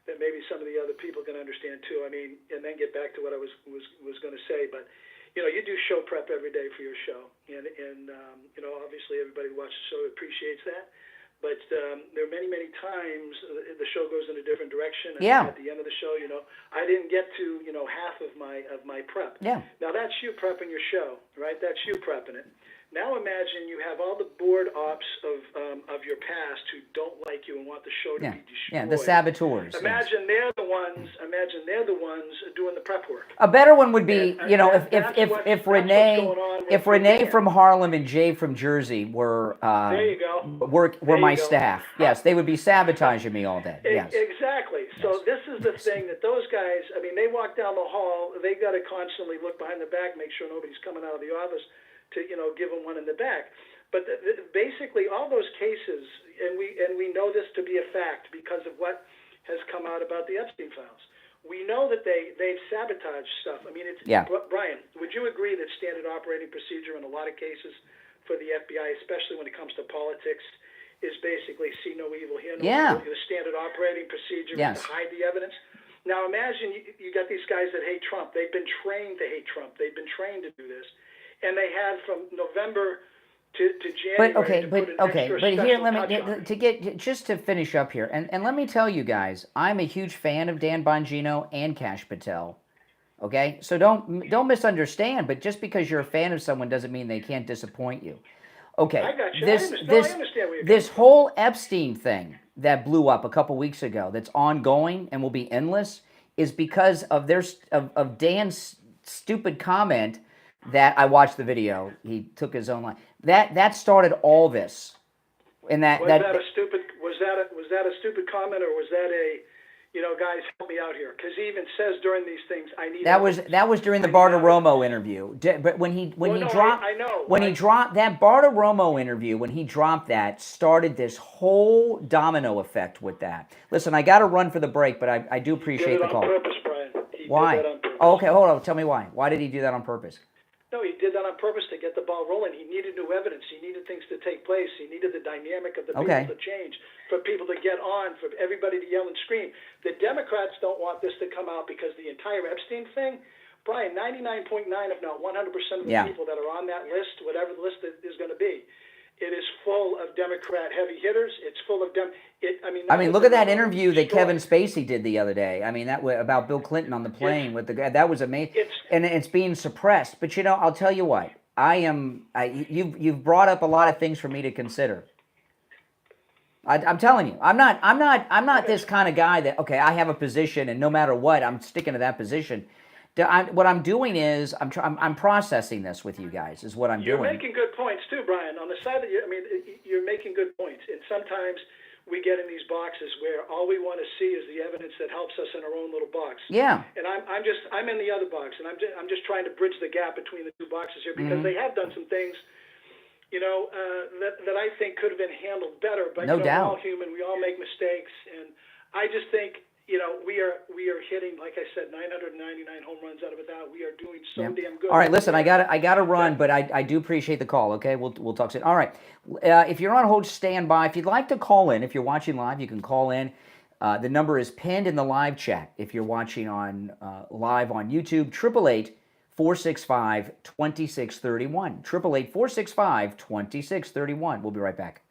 that maybe some of the other people can understand too. I mean, and then get back to what I was going to say. But you do show prep every day for your show, and obviously everybody who watches the show appreciates that. But there are many times the show goes in a different direction. And at the end of the show, I didn't get to half of my prep. Yeah. Now that's you prepping your show, right? That's you prepping it. Now imagine you have all the board ops of your past who don't like you and want the show to be destroyed. Yeah, the saboteurs. Imagine they're the ones doing the prep work. A better one would be, if Renee from Harlem and Jay from Jersey were my staff. Yes, they would be sabotaging me all day. Yes. Exactly. So this is the thing that those guys. I mean, they walk down the hall. They got to constantly look behind the back, make sure nobody's coming out of the office to give them one in the back. But basically, all those cases, and we know this to be a fact because of what has come out about the Epstein files. We know that they've sabotaged stuff. I mean, Brian, would you agree that standard operating procedure in a lot of cases for the FBI, especially when it comes to politics, is basically see no evil, hear no evil? The standard operating procedure is to hide the evidence. Now imagine you got these guys that hate Trump. They've been trained to hate Trump. They've been trained to do this. And they had from November to January but here, let me just to finish up here, and let me tell you guys, I'm a huge fan of Dan Bongino and Kash Patel. Okay, so don't misunderstand. But just because you're a fan of someone doesn't mean they can't disappoint you. Okay, I got you. This whole Epstein thing that blew up a couple weeks ago, that's ongoing and will be endless, is because of of Dan's stupid comment. That I watched the video. He took his own line. That started all this. And was that a stupid comment, or was that a guys, help me out here, because he even says during these things, I need. That was during the Bartiromo interview. But when he dropped he dropped that Bartiromo interview, when he dropped that, started this whole domino effect with that. Listen, I got to run for the break, but I do appreciate the call. He did it on purpose, Brian. Why? Did that on purpose. Oh, okay, hold on. Tell me why. Why did he do that on purpose? No, he did that on purpose to get the ball rolling. He needed new evidence. He needed things to take place. He needed the dynamic of the people to change, for people to get on, for everybody to yell and scream. The Democrats don't want this to come out because the entire Epstein thing, Brian, 99.9, if not 100% of the people that are on that list, whatever the list is going to be, it is full of Democrat heavy hitters. It's full of look at that interview that Kevin Spacey did the other day. I mean, that about Bill Clinton on the plane with the guy. That was amazing, and it's being suppressed. But I'll tell you what. You've brought up a lot of things for me to consider. I'm telling you, I'm not this kind of guy that I have a position and no matter what I'm sticking to that position. What I'm doing is I'm processing this with you guys. Is what I'm doing. You're making good points too, Brian. On the side of you're making good points. And sometimes we get in these boxes where all we want to see is the evidence that helps us in our own little box. Yeah. And I'm in the other box, and I'm just trying to bridge the gap between the two boxes here, because they have done some things, that I think could have been handled better. But no doubt. We're all human. We all make mistakes, and I just think. We are hitting, like I said, 999 home runs out of 1,000. We are doing so damn good. All right, listen, I gotta run, but I do appreciate the call. Okay, we'll talk soon. All right, if you're on hold, stand by. If you'd like to call in, if you're watching live, you can call in. The number is pinned in the live chat. If you're watching on live on YouTube, 888-465-2631. 888-465-2631. We'll be right back.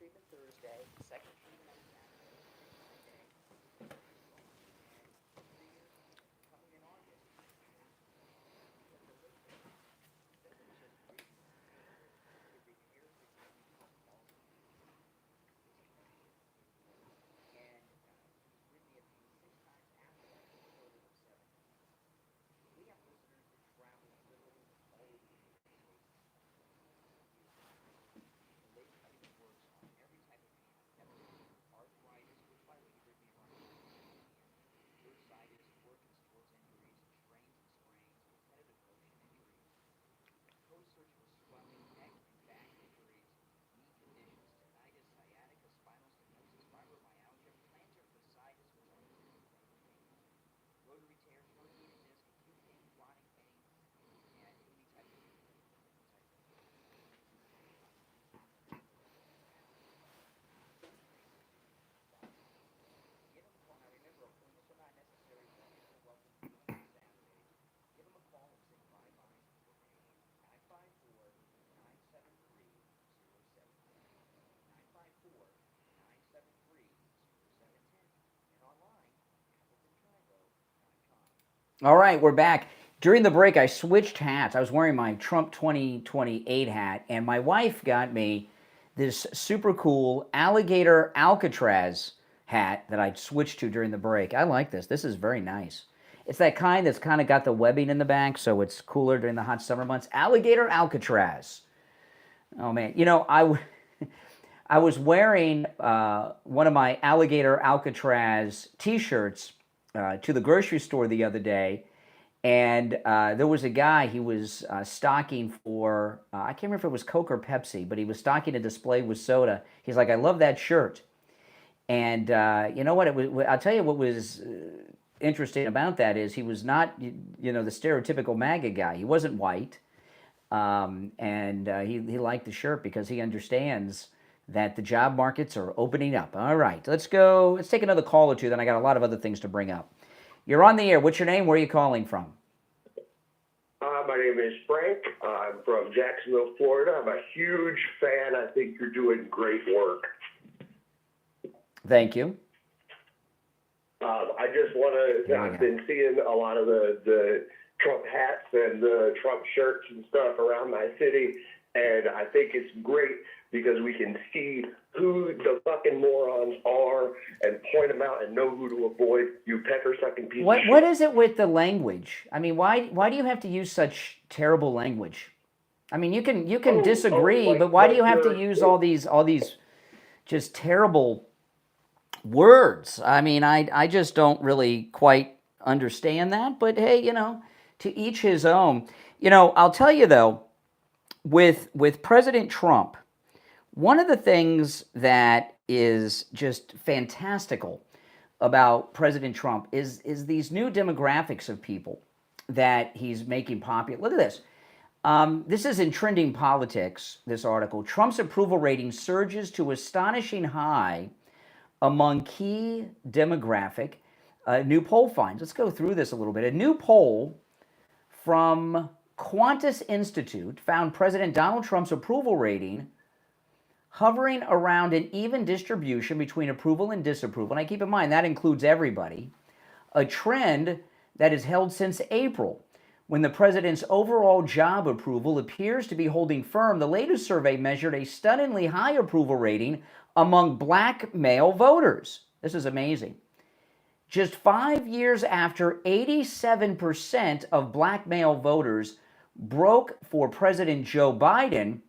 treatment Thursday, second treatment on Saturday, coming in August. All right, we're back. During the break, I switched hats. I was wearing my Trump 2028 hat, and my wife got me this super cool alligator Alcatraz hat that I switched to during the break. I like this. This is very nice. It's that kind that's kind of got the webbing in the back, so it's cooler during the hot summer months. Alligator Alcatraz. Oh, man. I was wearing one of my alligator Alcatraz T-shirts to the grocery store the other day, and there was a guy, he was stocking for, I can't remember if it was Coke or Pepsi, but he was stocking a display with soda. He's like, I love that shirt. And you know what? I'll tell you what was interesting about that is he was not, the stereotypical MAGA guy. He wasn't white, and he liked the shirt because he understands that the job markets are opening up. All right, let's take another call or two, then I got a lot of other things to bring up. You're on the air. What's your name? Where are you calling from? My name is Frank. I'm from Jacksonville, Florida. I'm a huge fan. I think you're doing great work. Thank you. I just want to, I've been seeing a lot of the Trump hats and the Trump shirts and stuff around my city, and I think it's great because we can see who the fucking morons are and point them out and know who to avoid, you pecker-sucking piece of shit. What is it with the language? I mean, why do you have to use such terrible language? I mean, you can disagree, but why do you have to use all these just terrible words? I mean, I just don't really quite understand that, but hey, to each his own. I'll tell you though, with President Trump, one of the things that is just fantastical about President Trump is these new demographics of people that he's making popular. Look at this. This is in Trending Politics, this article. Trump's approval rating surges to astonishing high among key demographic. New poll finds. Let's go through this a little bit. A new poll from Qantas Institute found President Donald Trump's approval rating hovering around an even distribution between approval and disapproval. And I keep in mind, that includes everybody. A trend that is held since April, when the president's overall job approval appears to be holding firm. The latest survey measured a stunningly high approval rating among black male voters. This is amazing. Just 5 years after 87% of black male voters broke for President Joe Biden,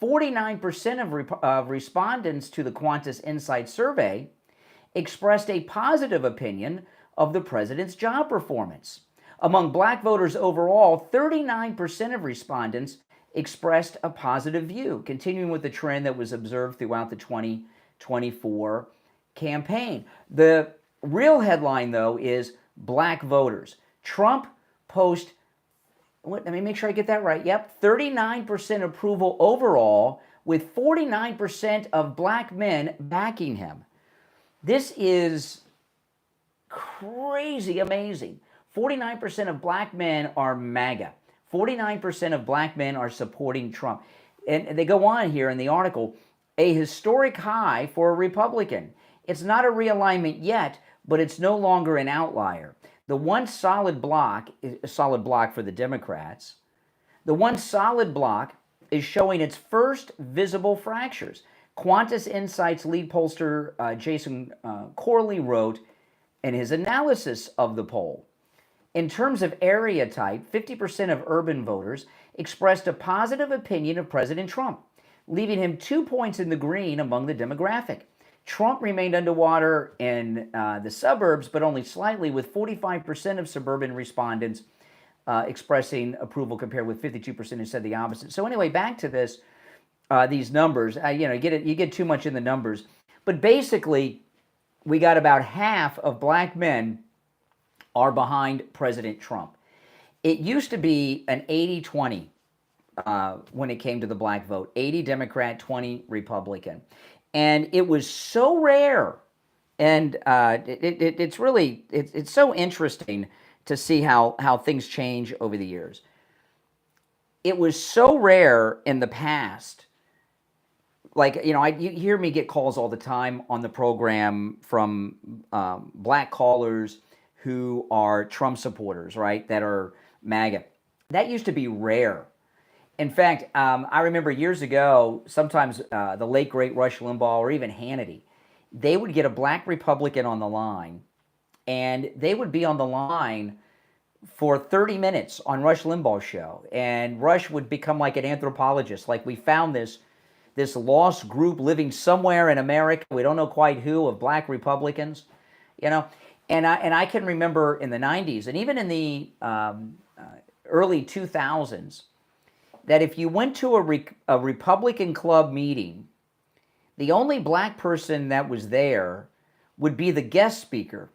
49% of respondents to the Qantas Insight survey expressed a positive opinion of the president's job performance. Among black voters overall, 39% of respondents expressed a positive view, continuing with the trend that was observed throughout the 2024 campaign. The real headline, though, is black voters. Trump post, let me make sure I get that right. Yep, 39% approval overall, with 49% of black men backing him. This is crazy amazing. 49% of black men are MAGA. 49% of black men are supporting Trump. And they go on here in the article, a historic high for a Republican. It's not a realignment yet, but it's no longer an outlier. The one solid block for the Democrats. The one solid block is showing its first visible fractures. Qantas Insight's lead pollster Jason Corley wrote in his analysis of the poll, in terms of area type, 50% of urban voters expressed a positive opinion of President Trump, leaving him 2 points in the green among the demographic. Trump remained underwater in the suburbs, but only slightly, with 45% of suburban respondents expressing approval compared with 52% who said the opposite. So anyway, back to this, these numbers. You get too much in the numbers, but basically, we got about half of black men are behind President Trump. It used to be an 80-20 when it came to the black vote, 80 Democrat, 20 Republican. And it was so rare, and it's so interesting to see how things change over the years. It was so rare in the past. Like, you hear me get calls all the time on the program from black callers who are Trump supporters, right, that are MAGA. That used to be rare. In fact, I remember years ago, sometimes the late, great Rush Limbaugh or even Hannity, they would get a black Republican on the line, and they would be on the line for 30 minutes on Rush Limbaugh's show. And Rush would become like an anthropologist. Like, we found this lost group living somewhere in America, we don't know quite who, of black Republicans, you know. And I can remember in the 90s and even in the early 2000s that if you went to a Republican club meeting, the only black person that was there would be the guest speaker.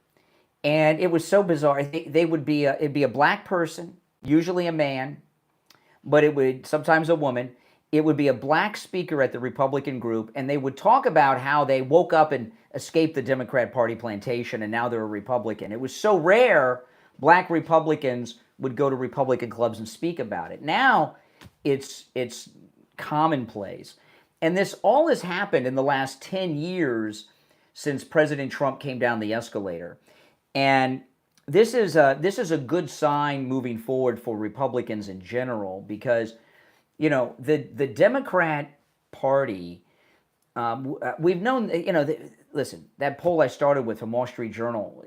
And it was so bizarre. They would be it'd be a black person, usually a man, but it would sometimes a woman. It would be a black speaker at the Republican group, and they would talk about how they woke up and escaped the Democrat Party plantation, and now they're a Republican. It was so rare black Republicans would go to Republican clubs and speak about it. Now it's commonplace. And this all has happened in the last 10 years since President Trump came down the escalator. And this is a good sign moving forward for Republicans in general, because, you know, the Democrat Party, we've known, you know, listen, that poll I started with from Wall Street Journal,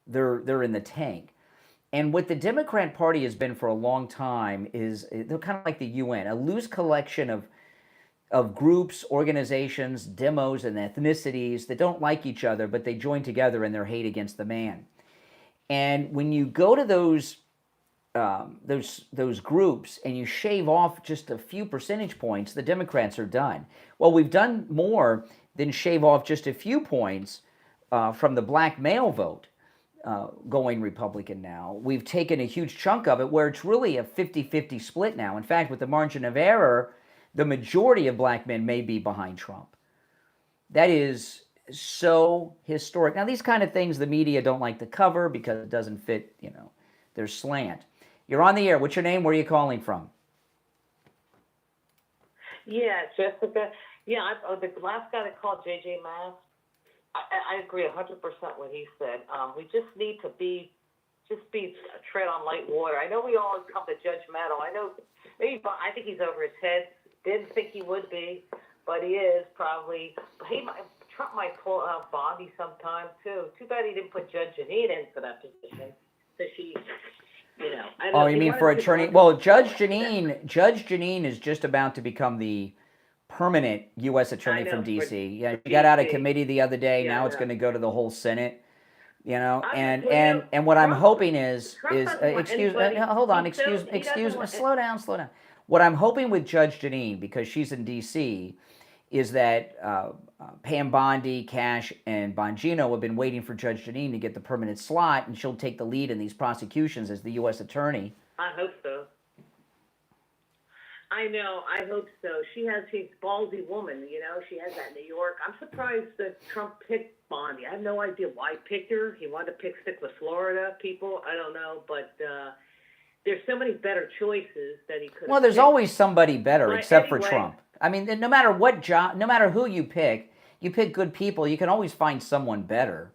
they're in the tank. And what the Democrat Party has been for a long time is they're kind of like the UN, a loose collection of groups, organizations, demos, and ethnicities that don't like each other, but they join together in their hate against the man. And when you go to those groups and you shave off just a few percentage points, the Democrats are done. Well, we've done more than shave off just a few points from the black male vote going Republican now. We've taken a huge chunk of it where it's really a 50-50 split now. In fact, with the margin of error, the majority of black men may be behind Trump. That is so historic. Now, these kind of things the media don't like to cover because it doesn't fit, you know, their slant. You're on the air. What's your name? Where are you calling from? Yeah, Jessica. Yeah, the last guy that called JJ Mass, I agree 100% what he said. We just need to be tread on light water. I know we always come to judgmental. I know I think he's over his head. Didn't think he would be, but he is probably. Trump might pull out Bondi sometime too. Too bad he didn't put Judge Janine in for that position. So she, you know. I don't know, you mean for attorney? Well, Judge Janine is just about to become the permanent U.S. attorney from D.C. Yeah, she got out of committee the other day. Yeah, now it's going to go to the whole Senate. You know, and what I'm hoping is excuse me, slow down. What I'm hoping with Judge Janine, because she's in D.C., is that Pam Bondi, Cash, and Bongino have been waiting for Judge Janine to get the permanent slot, and she'll take the lead in these prosecutions as the U.S. attorney. I hope so. I know. I hope so. She's a ballsy woman, you know. She has that in New York. I'm surprised that Trump picked Bondi. I have no idea why he picked her. He wanted to stick with Florida people. I don't know, but there's so many better choices that he could. Well, there's always somebody better, except for Trump. I mean, no matter what job, no matter who you pick good people. You can always find someone better.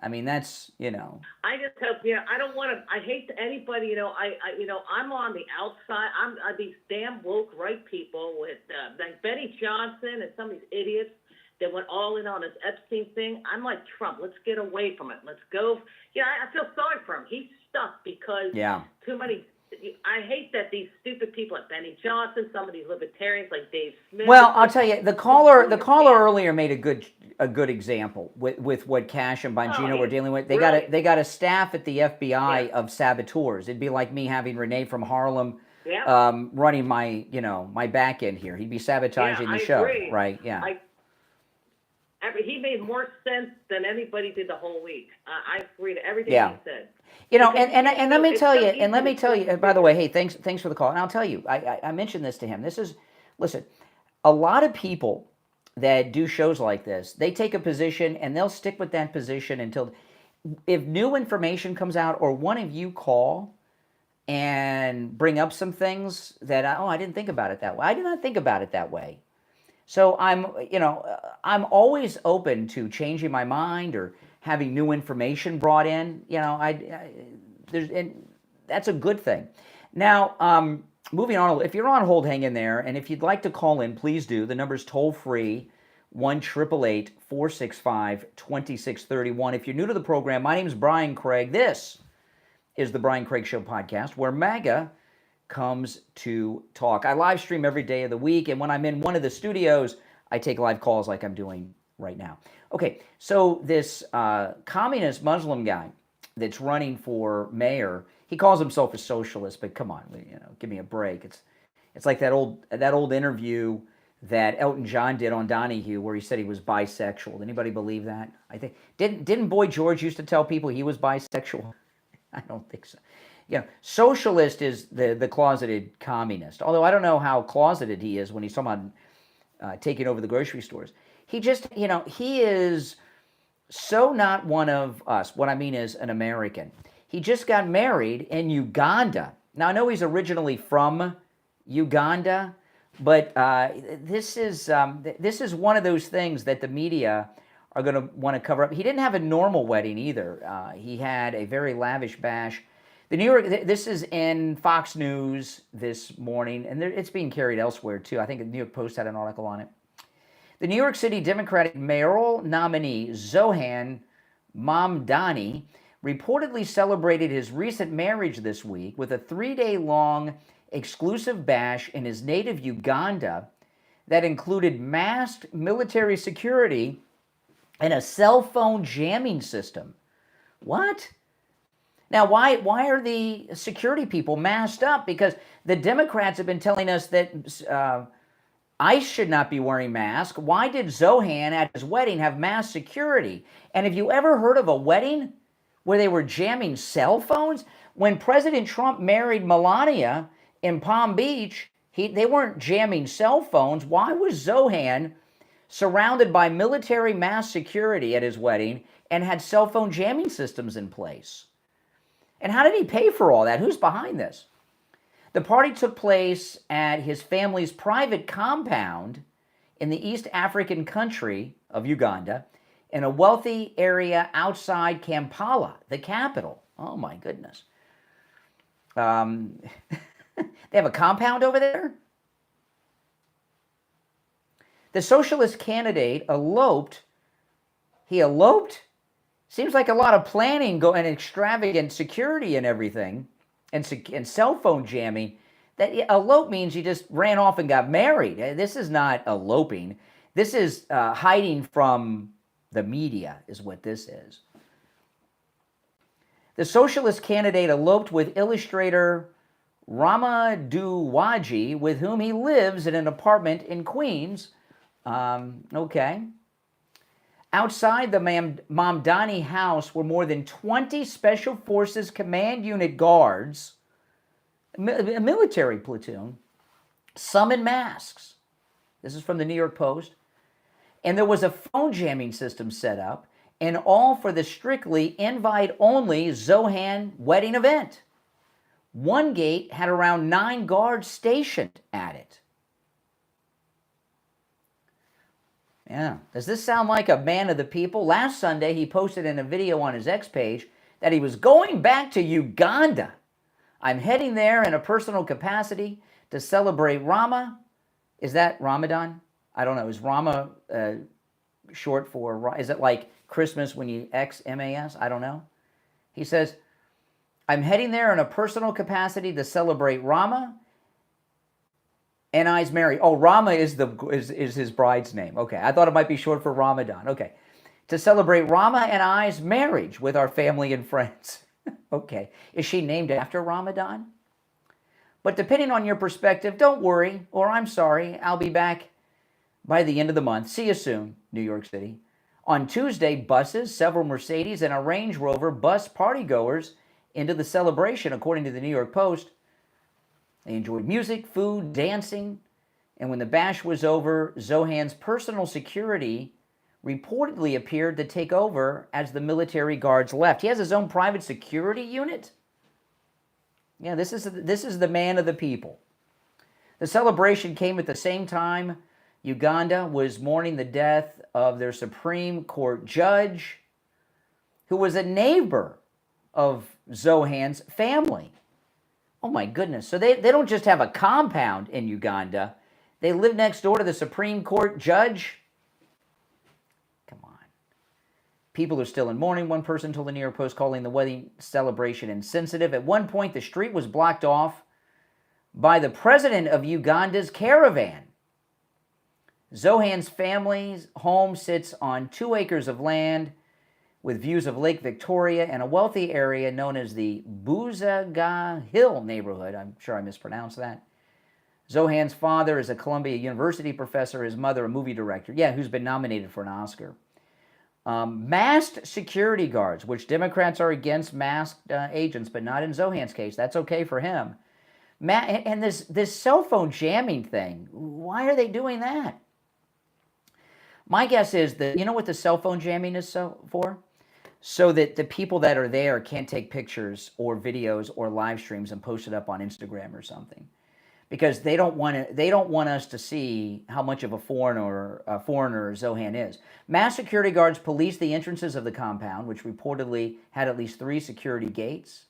I mean, that's, you know. I just hope, I don't want to, I hate anybody, I'm on the outside. I'm these damn woke right people with, like Benny Johnson and some of these idiots that went all in on this Epstein thing. I'm like Trump. Let's get away from it. Let's go. I feel sorry for him. He's stuck because too many. I hate that these stupid people like Benny Johnson, some of these libertarians like Dave Smith. Well, I'll tell you, the caller earlier made a good example with what Cash and Bongino were dealing with. They got a staff at the FBI of saboteurs. It'd be like me having Renee from Harlem running my back end here. He'd be sabotaging the show, agree. Right? Yeah. He made more sense than anybody did the whole week. I agree to everything he said. And let me tell you, by the way, hey, thanks for the call. And I'll tell you, I mentioned this to him. Listen, a lot of people that do shows like this, they take a position and they'll stick with that position until, if new information comes out or one of you call and bring up some things that, I didn't think about it that way. I did not think about it that way. So I'm always open to changing my mind or having new information brought in. And that's a good thing. Now, moving on, if you're on hold, hang in there. And if you'd like to call in, please do. The number's toll free, 1-888-465-2631. If you're new to the program, my name is Brian Craig. This is the Brian Craig Show podcast, where MAGA comes to talk. I live stream every day of the week, and when I'm in one of the studios, I take live calls like I'm doing right now. Okay, so this communist Muslim guy that's running for mayor, he calls himself a socialist, but come on, give me a break. It's like that old interview that Elton John did on Donahue where he said he was bisexual. Did anybody believe that? I think didn't Boy George used to tell people he was bisexual? I don't think so. Socialist is the closeted communist. Although I don't know how closeted he is when he's talking about taking over the grocery stores. He just, he is so not one of us. What I mean is an American. He just got married in Uganda. Now, I know he's originally from Uganda, but this is one of those things that the media are going to want to cover up. He didn't have a normal wedding either. He had a very lavish bash. This is in Fox News this morning, and it's being carried elsewhere too. I think the New York Post had an article on it. The New York City Democratic mayoral nominee Zohran Mamdani reportedly celebrated his recent marriage this week with a 3-day-long exclusive bash in his native Uganda that included masked military security and a cell phone jamming system. What? Now, why are the security people masked up? Because the Democrats have been telling us that ICE should not be wearing masks. Why did Zohran at his wedding have masked security? And have you ever heard of a wedding where they were jamming cell phones? When President Trump married Melania in Palm Beach, they weren't jamming cell phones. Why was Zohran surrounded by military mass security at his wedding and had cell phone jamming systems in place? And how did he pay for all that? Who's behind this? The party took place at his family's private compound in the East African country of Uganda, in a wealthy area outside Kampala, the capital. Oh my goodness. They have a compound over there? The socialist candidate eloped. He eloped? Seems like a lot of planning and extravagant security and everything, and cell phone jamming. That elope means you just ran off and got married. This is not eloping. This is hiding from the media, is what this is. The socialist candidate eloped with illustrator Rama Duwaji, with whom he lives in an apartment in Queens. Okay. Outside the Mamdani house were more than 20 Special Forces Command Unit guards, a military platoon, some in masks. This is from the New York Post. And there was a phone jamming system set up, and all for the strictly invite-only Zohran wedding event. One gate had around 9 guards stationed at it. Yeah. Does this sound like a man of the people? Last Sunday, he posted in a video on his X page that he was going back to Uganda. I'm heading there in a personal capacity to celebrate Rama. Is that Ramadan? I don't know. Is Rama short for, is it like Christmas when you X-M-A-S? I don't know. He says, I'm heading there in a personal capacity to celebrate Rama and I's married. Oh, Rama is his bride's name. Okay, I thought it might be short for Ramadan. Okay, to celebrate Rama and I's marriage with our family and friends. Okay, is she named after Ramadan? But depending on your perspective, don't worry, or I'm sorry, I'll be back by the end of the month. See you soon, New York City. On Tuesday, buses, several Mercedes, and a Range Rover bus partygoers into the celebration, according to the New York Post. They enjoyed music, food, dancing, and when the bash was over, Zohran's personal security reportedly appeared to take over as the military guards left. He has his own private security unit? Yeah, this is the man of the people. The celebration came at the same time Uganda was mourning the death of their Supreme Court judge, who was a neighbor of Zohran's family. Oh my goodness. So they don't just have a compound in Uganda. They live next door to the Supreme Court judge. Come on. People are still in mourning, one person told the New York Post, calling the wedding celebration insensitive. At one point, the street was blocked off by the president of Uganda's caravan. Zohran's family's home sits on 2 acres of land with views of Lake Victoria and a wealthy area known as the Buzaga Hill neighborhood. I'm sure I mispronounced that. Zohran's father is a Columbia University professor, his mother a movie director, who's been nominated for an Oscar. Masked security guards, which Democrats are against masked agents, but not in Zohran's case. That's okay for him. And this cell phone jamming thing, why are they doing that? My guess is that, you know what the cell phone jamming is for? So that the people that are there can't take pictures or videos or live streams and post it up on Instagram or something, because they don't want us to see how much of a foreigner Zohran is. Mass security guards policed the entrances of the compound, which reportedly had at least 3 security gates.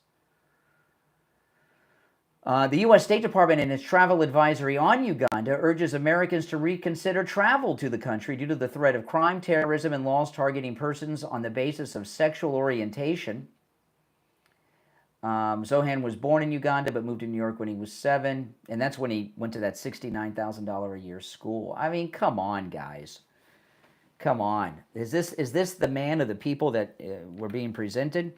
The U.S. State Department, in its travel advisory on Uganda, urges Americans to reconsider travel to the country due to the threat of crime, terrorism, and laws targeting persons on the basis of sexual orientation. Zohran was born in Uganda but moved to New York when he was 7, and that's when he went to that $69,000 a year school. I mean, come on, guys. Come on. Is this the man of the people that were being presented?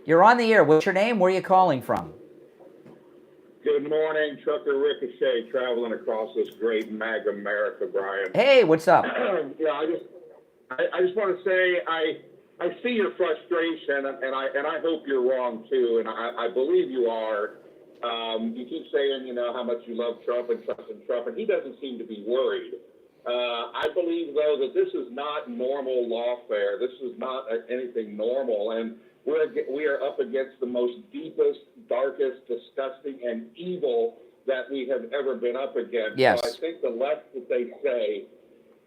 You're on the air. What's your name? Where are you calling from? Good morning, Trucker Ricochet, traveling across this great MAG America, Brian. Hey, what's up? I just want to say I see your frustration, and I hope you're wrong too, and I believe you are. You keep saying, how much you love Trump and trust in Trump, and he doesn't seem to be worried. I believe, though, that this is not normal lawfare. This is not anything normal, and we are up against the most deepest, darkest, disgusting, and evil that we have ever been up against. Yes. So I think the less that they say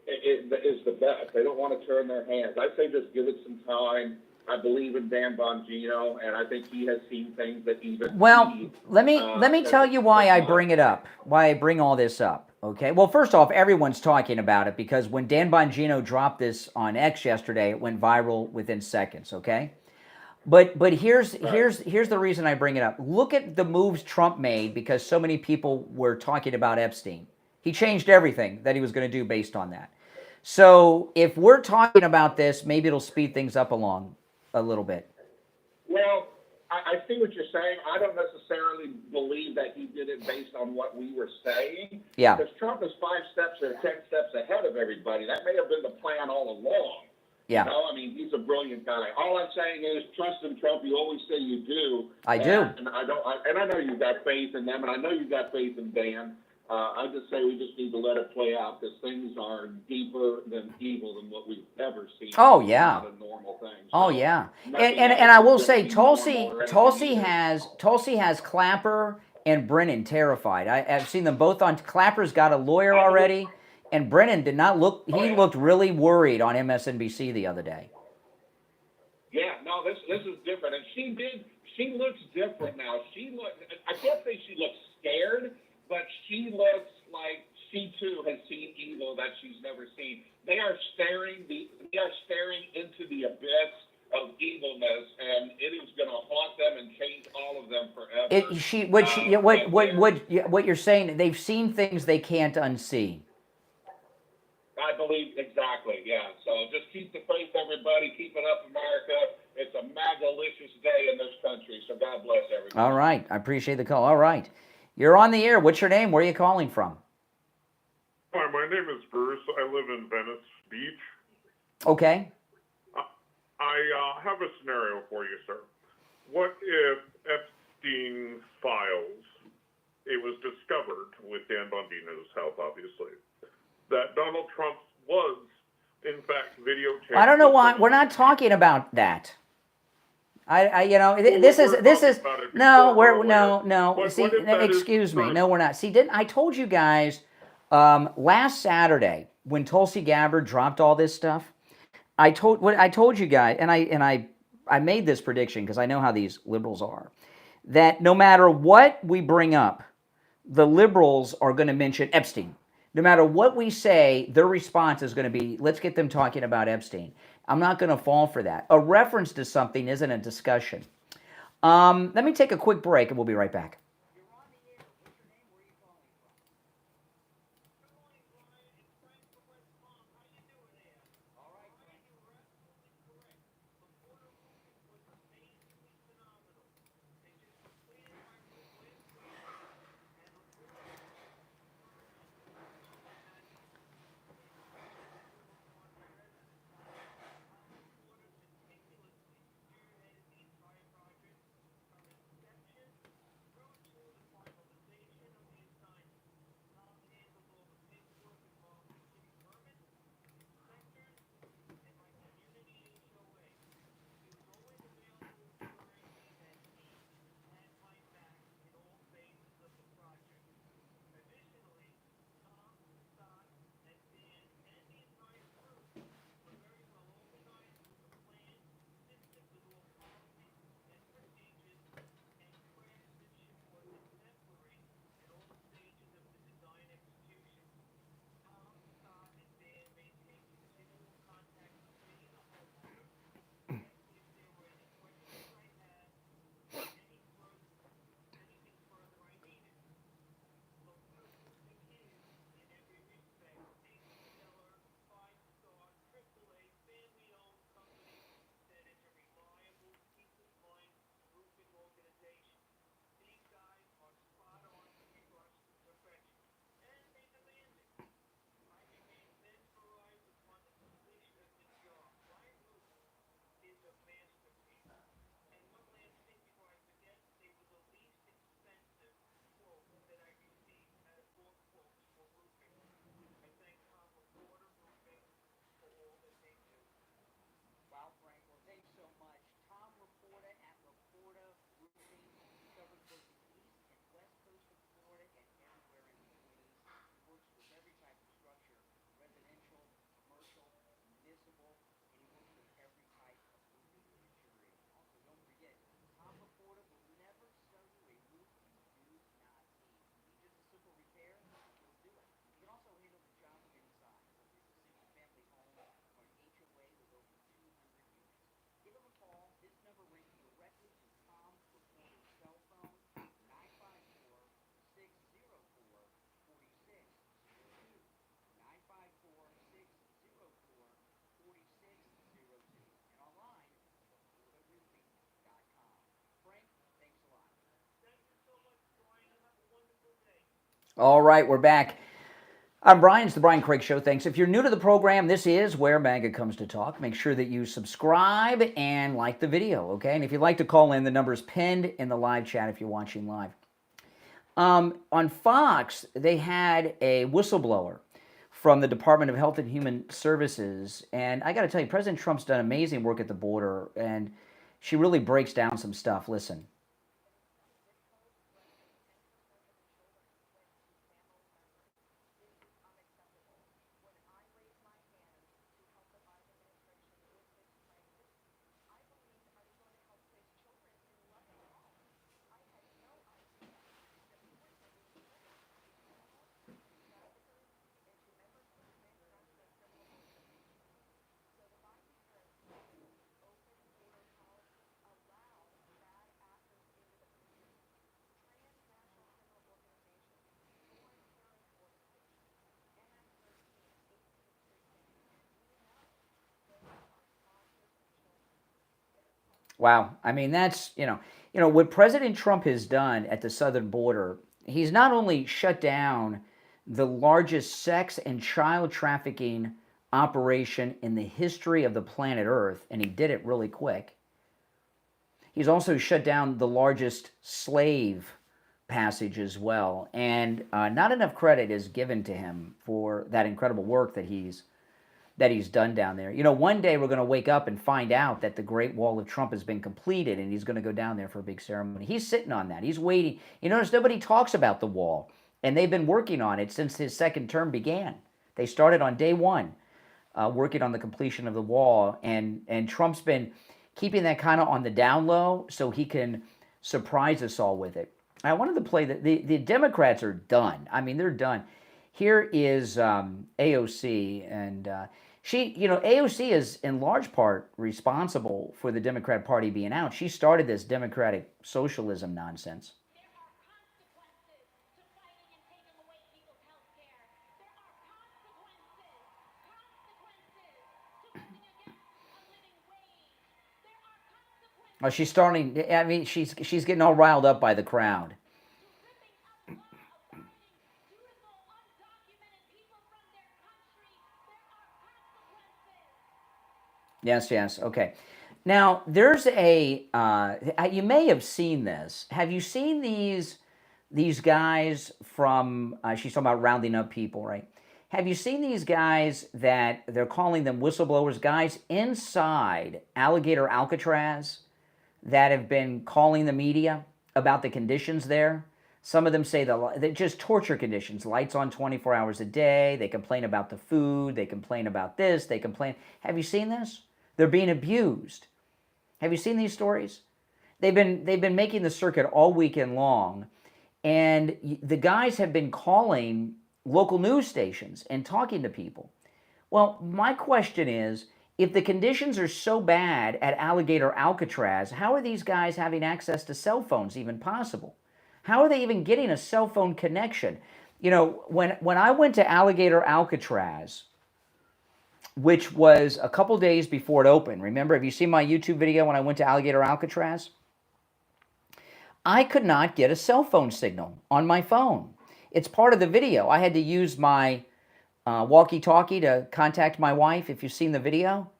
is the best. They don't want to turn their hands. I say just give it some time. I believe in Dan Bongino, and I think he has seen things that even let me tell you why I bring it up, why I bring all this up. Okay. Well, first off, everyone's talking about it because when Dan Bongino dropped this on X yesterday, it went viral within seconds. Okay. But here's the reason I bring it up. Look at the moves Trump made because so many people were talking about Epstein. He changed everything that he was going to do based on that. So if we're talking about this, maybe it'll speed things up along a little bit. Well, I see what you're saying. I don't necessarily believe that he did it based on what we were saying. Yeah. Because Trump is 5 steps or 10 steps ahead of everybody. That may have been the plan all along. Yeah. I mean, he's a brilliant guy. All I'm saying is trust in Trump. You always say you do. I do. And I know you've got faith in them, and I know you've got faith in Dan. I just say we just need to let it play out because things are deeper than evil than what we've ever seen. Oh, yeah. Not a normal thing. So Oh, yeah. And I will say, Tulsi has Clapper and Brennan terrified. I've seen them both on. Clapper's got a lawyer already. And Brennan did not look, he looked really worried on MSNBC the other day. Yeah, no, this is different. And she looks different now. I can't say she looks scared, but she looks like she too has seen evil that she's never seen. They are staring into the abyss of evilness, and it is going to haunt them and change all of them forever. What you're saying, they've seen things they can't unsee. I believe exactly, yeah. So just keep the faith, everybody. Keep it up, America. It's a magalicious day in this country, so God bless everybody. All right. I appreciate the call. All right. You're on the air. What's your name? Where are you calling from? Hi, my name is Bruce. I live in Venice Beach. Okay. I have a scenario for you, sir. What if Epstein files, it was discovered with Dan Bongino's help, obviously, that Donald Trump was, in fact, videotaped. I don't know why we're not talking about that. This is no. See, excuse me. No, we're not. See, I told you guys last Saturday when Tulsi Gabbard dropped all this stuff. I told you guys, and I I made this prediction because I know how these liberals are, that no matter what we bring up, the liberals are going to mention Epstein. No matter what we say, their response is going to be, let's get them talking about Epstein. I'm not going to fall for that. A reference to something isn't a discussion. Let me take a quick break and we'll be right back. Wow, Frank. Well, thanks so much. Tom Laporta at Laporta Roofing. He covers both the east and west coast of Florida and everywhere in between. He works with every type of structure, residential, commercial, municipal, and he works with every type of roofing material. Also, don't forget, Tom Laporta will never sell you a roof you do not need. If you need just a simple repair, he'll do it. He can also handle the job of any size, whether it's a single-family home or an HOA with over 200 units. Give him a call. This number rings directly to Tom Laporta's cell phone, 954-604-4602. 954-604-4602. And online, LaportaRoofing.com. Frank, thanks a lot. Thank you so much, Brian. Have a wonderful day. All right, we're back. I'm Brian. It's the Brian Craig Show. Thanks. If you're new to the program, this is where MAGA comes to talk. Make sure that you subscribe and like the video, okay? And if you'd like to call in, the number's pinned in the live chat if you're watching live. On Fox, they had a whistleblower from the Department of Health and Human Services. And I got to tell you, President Trump's done amazing work at the border, and she really breaks down some stuff. Listen. Wow. I mean, that's, what President Trump has done at the southern border, he's not only shut down the largest sex and child trafficking operation in the history of the planet Earth, and he did it really quick. He's also shut down the largest slave passage as well. And not enough credit is given to him for that incredible work that he's done down there. One day we're going to wake up and find out that the Great Wall of Trump has been completed, and he's going to go down there for a big ceremony. He's sitting on that. He's waiting. You notice nobody talks about the wall, and they've been working on it since his second term began. They started on day one, working on the completion of the wall, and Trump's been keeping that kind of on the down low so he can surprise us all with it. I wanted to play the Democrats are done. I mean, they're done. Here is AOC, and she, AOC is in large part responsible for the Democrat Party being out. She started this democratic socialism nonsense. Oh, she's starting. I mean, she's getting all riled up by the crowd. Yes. Okay. Now there's a. You may have seen this. Have you seen these guys from? She's talking about rounding up people, right? Have you seen these guys that they're calling them whistleblowers? Guys inside Alligator Alcatraz that have been calling the media about the conditions there. Some of them say they're just torture conditions, lights on 24 hours a day. They complain about the food. They complain about this. They complain. Have you seen this? They're being abused. Have you seen these stories? They've been making the circuit all weekend long, and the guys have been calling local news stations and talking to people. Well, my question is, if the conditions are so bad at Alligator Alcatraz, how are these guys having access to cell phones even possible? How are they even getting a cell phone connection? When I went to Alligator Alcatraz, which was a couple days before it opened, remember, have you seen my YouTube video when I went to Alligator Alcatraz? I could not get a cell phone signal on my phone. It's part of the video. I had to use my walkie-talkie to contact my wife, if you've seen the video.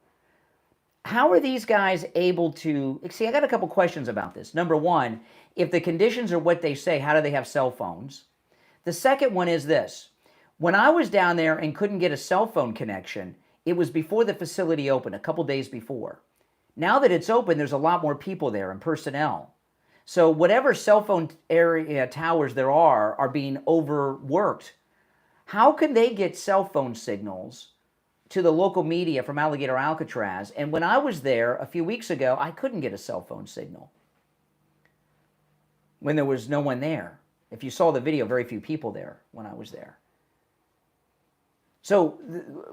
How are these guys able to... See, I got a couple questions about this. Number one, if the conditions are what they say, how do they have cell phones? The second one is this. When I was down there and couldn't get a cell phone connection, it was before the facility opened, a couple days before. Now that it's open, there's a lot more people there and personnel. So whatever cell phone area towers there are being overworked. How can they get cell phone signals to the local media from Alligator Alcatraz? And when I was there a few weeks ago, I couldn't get a cell phone signal when there was no one there. If you saw the video, very few people there when I was there. So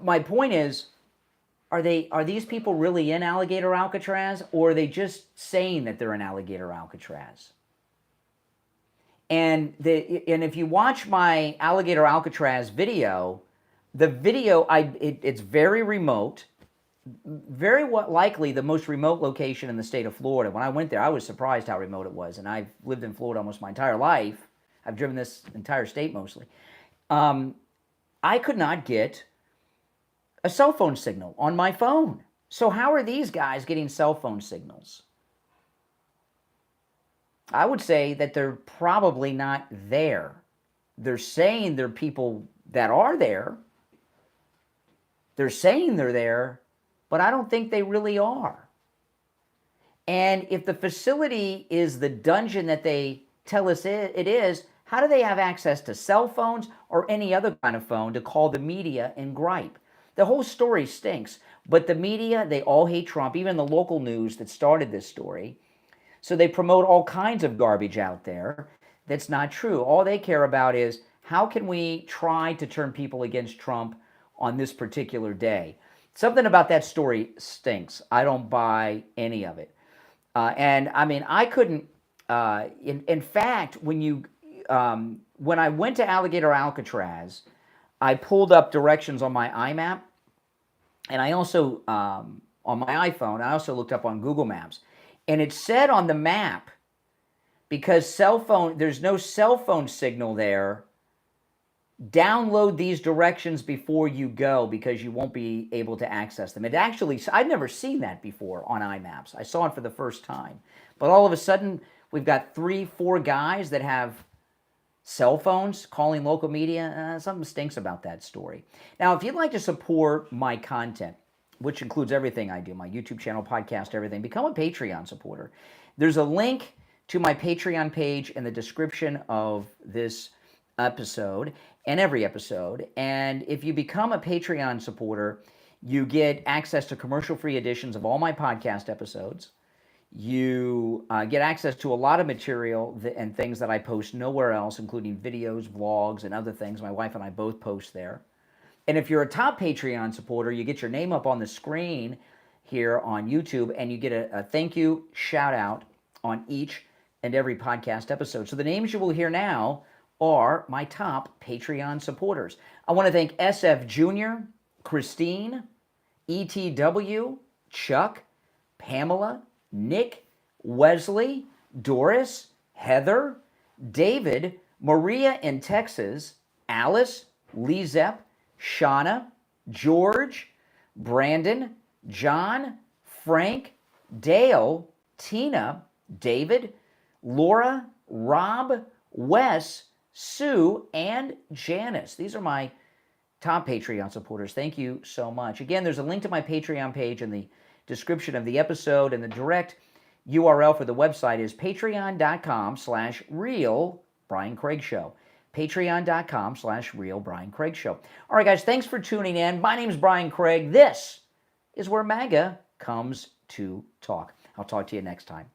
my point is, are these people really in Alligator Alcatraz, or are they just saying that they're in Alligator Alcatraz? And if you watch my Alligator Alcatraz video, it's very remote, very likely the most remote location in the state of Florida. When I went there, I was surprised how remote it was, and I've lived in Florida almost my entire life. I've driven this entire state mostly. I could not get a cell phone signal on my phone. So how are these guys getting cell phone signals? I would say that they're probably not there. They're saying they're people that are there. They're saying they're there, but I don't think they really are. And if the facility is the dungeon that they tell us it is, how do they have access to cell phones or any other kind of phone to call the media and gripe? The whole story stinks, but the media, they all hate Trump, even the local news that started this story. So they promote all kinds of garbage out there that's not true. All they care about is, how can we try to turn people against Trump on this particular day? Something about that story stinks. I don't buy any of it. And I mean, I couldn't, in fact, when I went to Alligator Alcatraz, I pulled up directions on my iMap, and I also, on my iPhone, I also looked up on Google Maps. And it said on the map, because there's no cell phone signal there, download these directions before you go because you won't be able to access them. It actually, I'd never seen that before on iMaps. I saw it for the first time. But all of a sudden, we've got 3-4 guys that have cell phones calling local media. Something stinks about that story. Now, if you'd like to support my content, which includes everything I do, my YouTube channel, podcast, everything, become a Patreon supporter. There's a link to my Patreon page in the description of this episode and every episode. And if you become a Patreon supporter, You get access to commercial-free editions of all my podcast episodes. You get access to a lot of material and things that I post nowhere else, including videos, vlogs, and other things. My wife and I both post there. And if you're a top Patreon supporter, you get your name up on the screen here on YouTube, and you get a thank you shout out on each and every podcast episode. So the names you will hear now are my top Patreon supporters. I want to thank SFjr, Christine, ETW, Chuck, Pamela, Nick, Wesley, Doris, Heather, David, Maria in Texas, Alice, LeeZep, Shawna, George, Brandon, John, Frank, Dale, Tina, David, Laura, Rob, Wes, Sue, and Janice. These are my top Patreon supporters. Thank you so much. Again, there's a link to my Patreon page in the description of the episode, and the direct URL for the website is patreon.com/real Brian Craig Show. Patreon.com/real Brian Craig Show. All right, guys, thanks for tuning in. My name is Brian Craig. This is where MAGA comes to talk. I'll talk to you next time.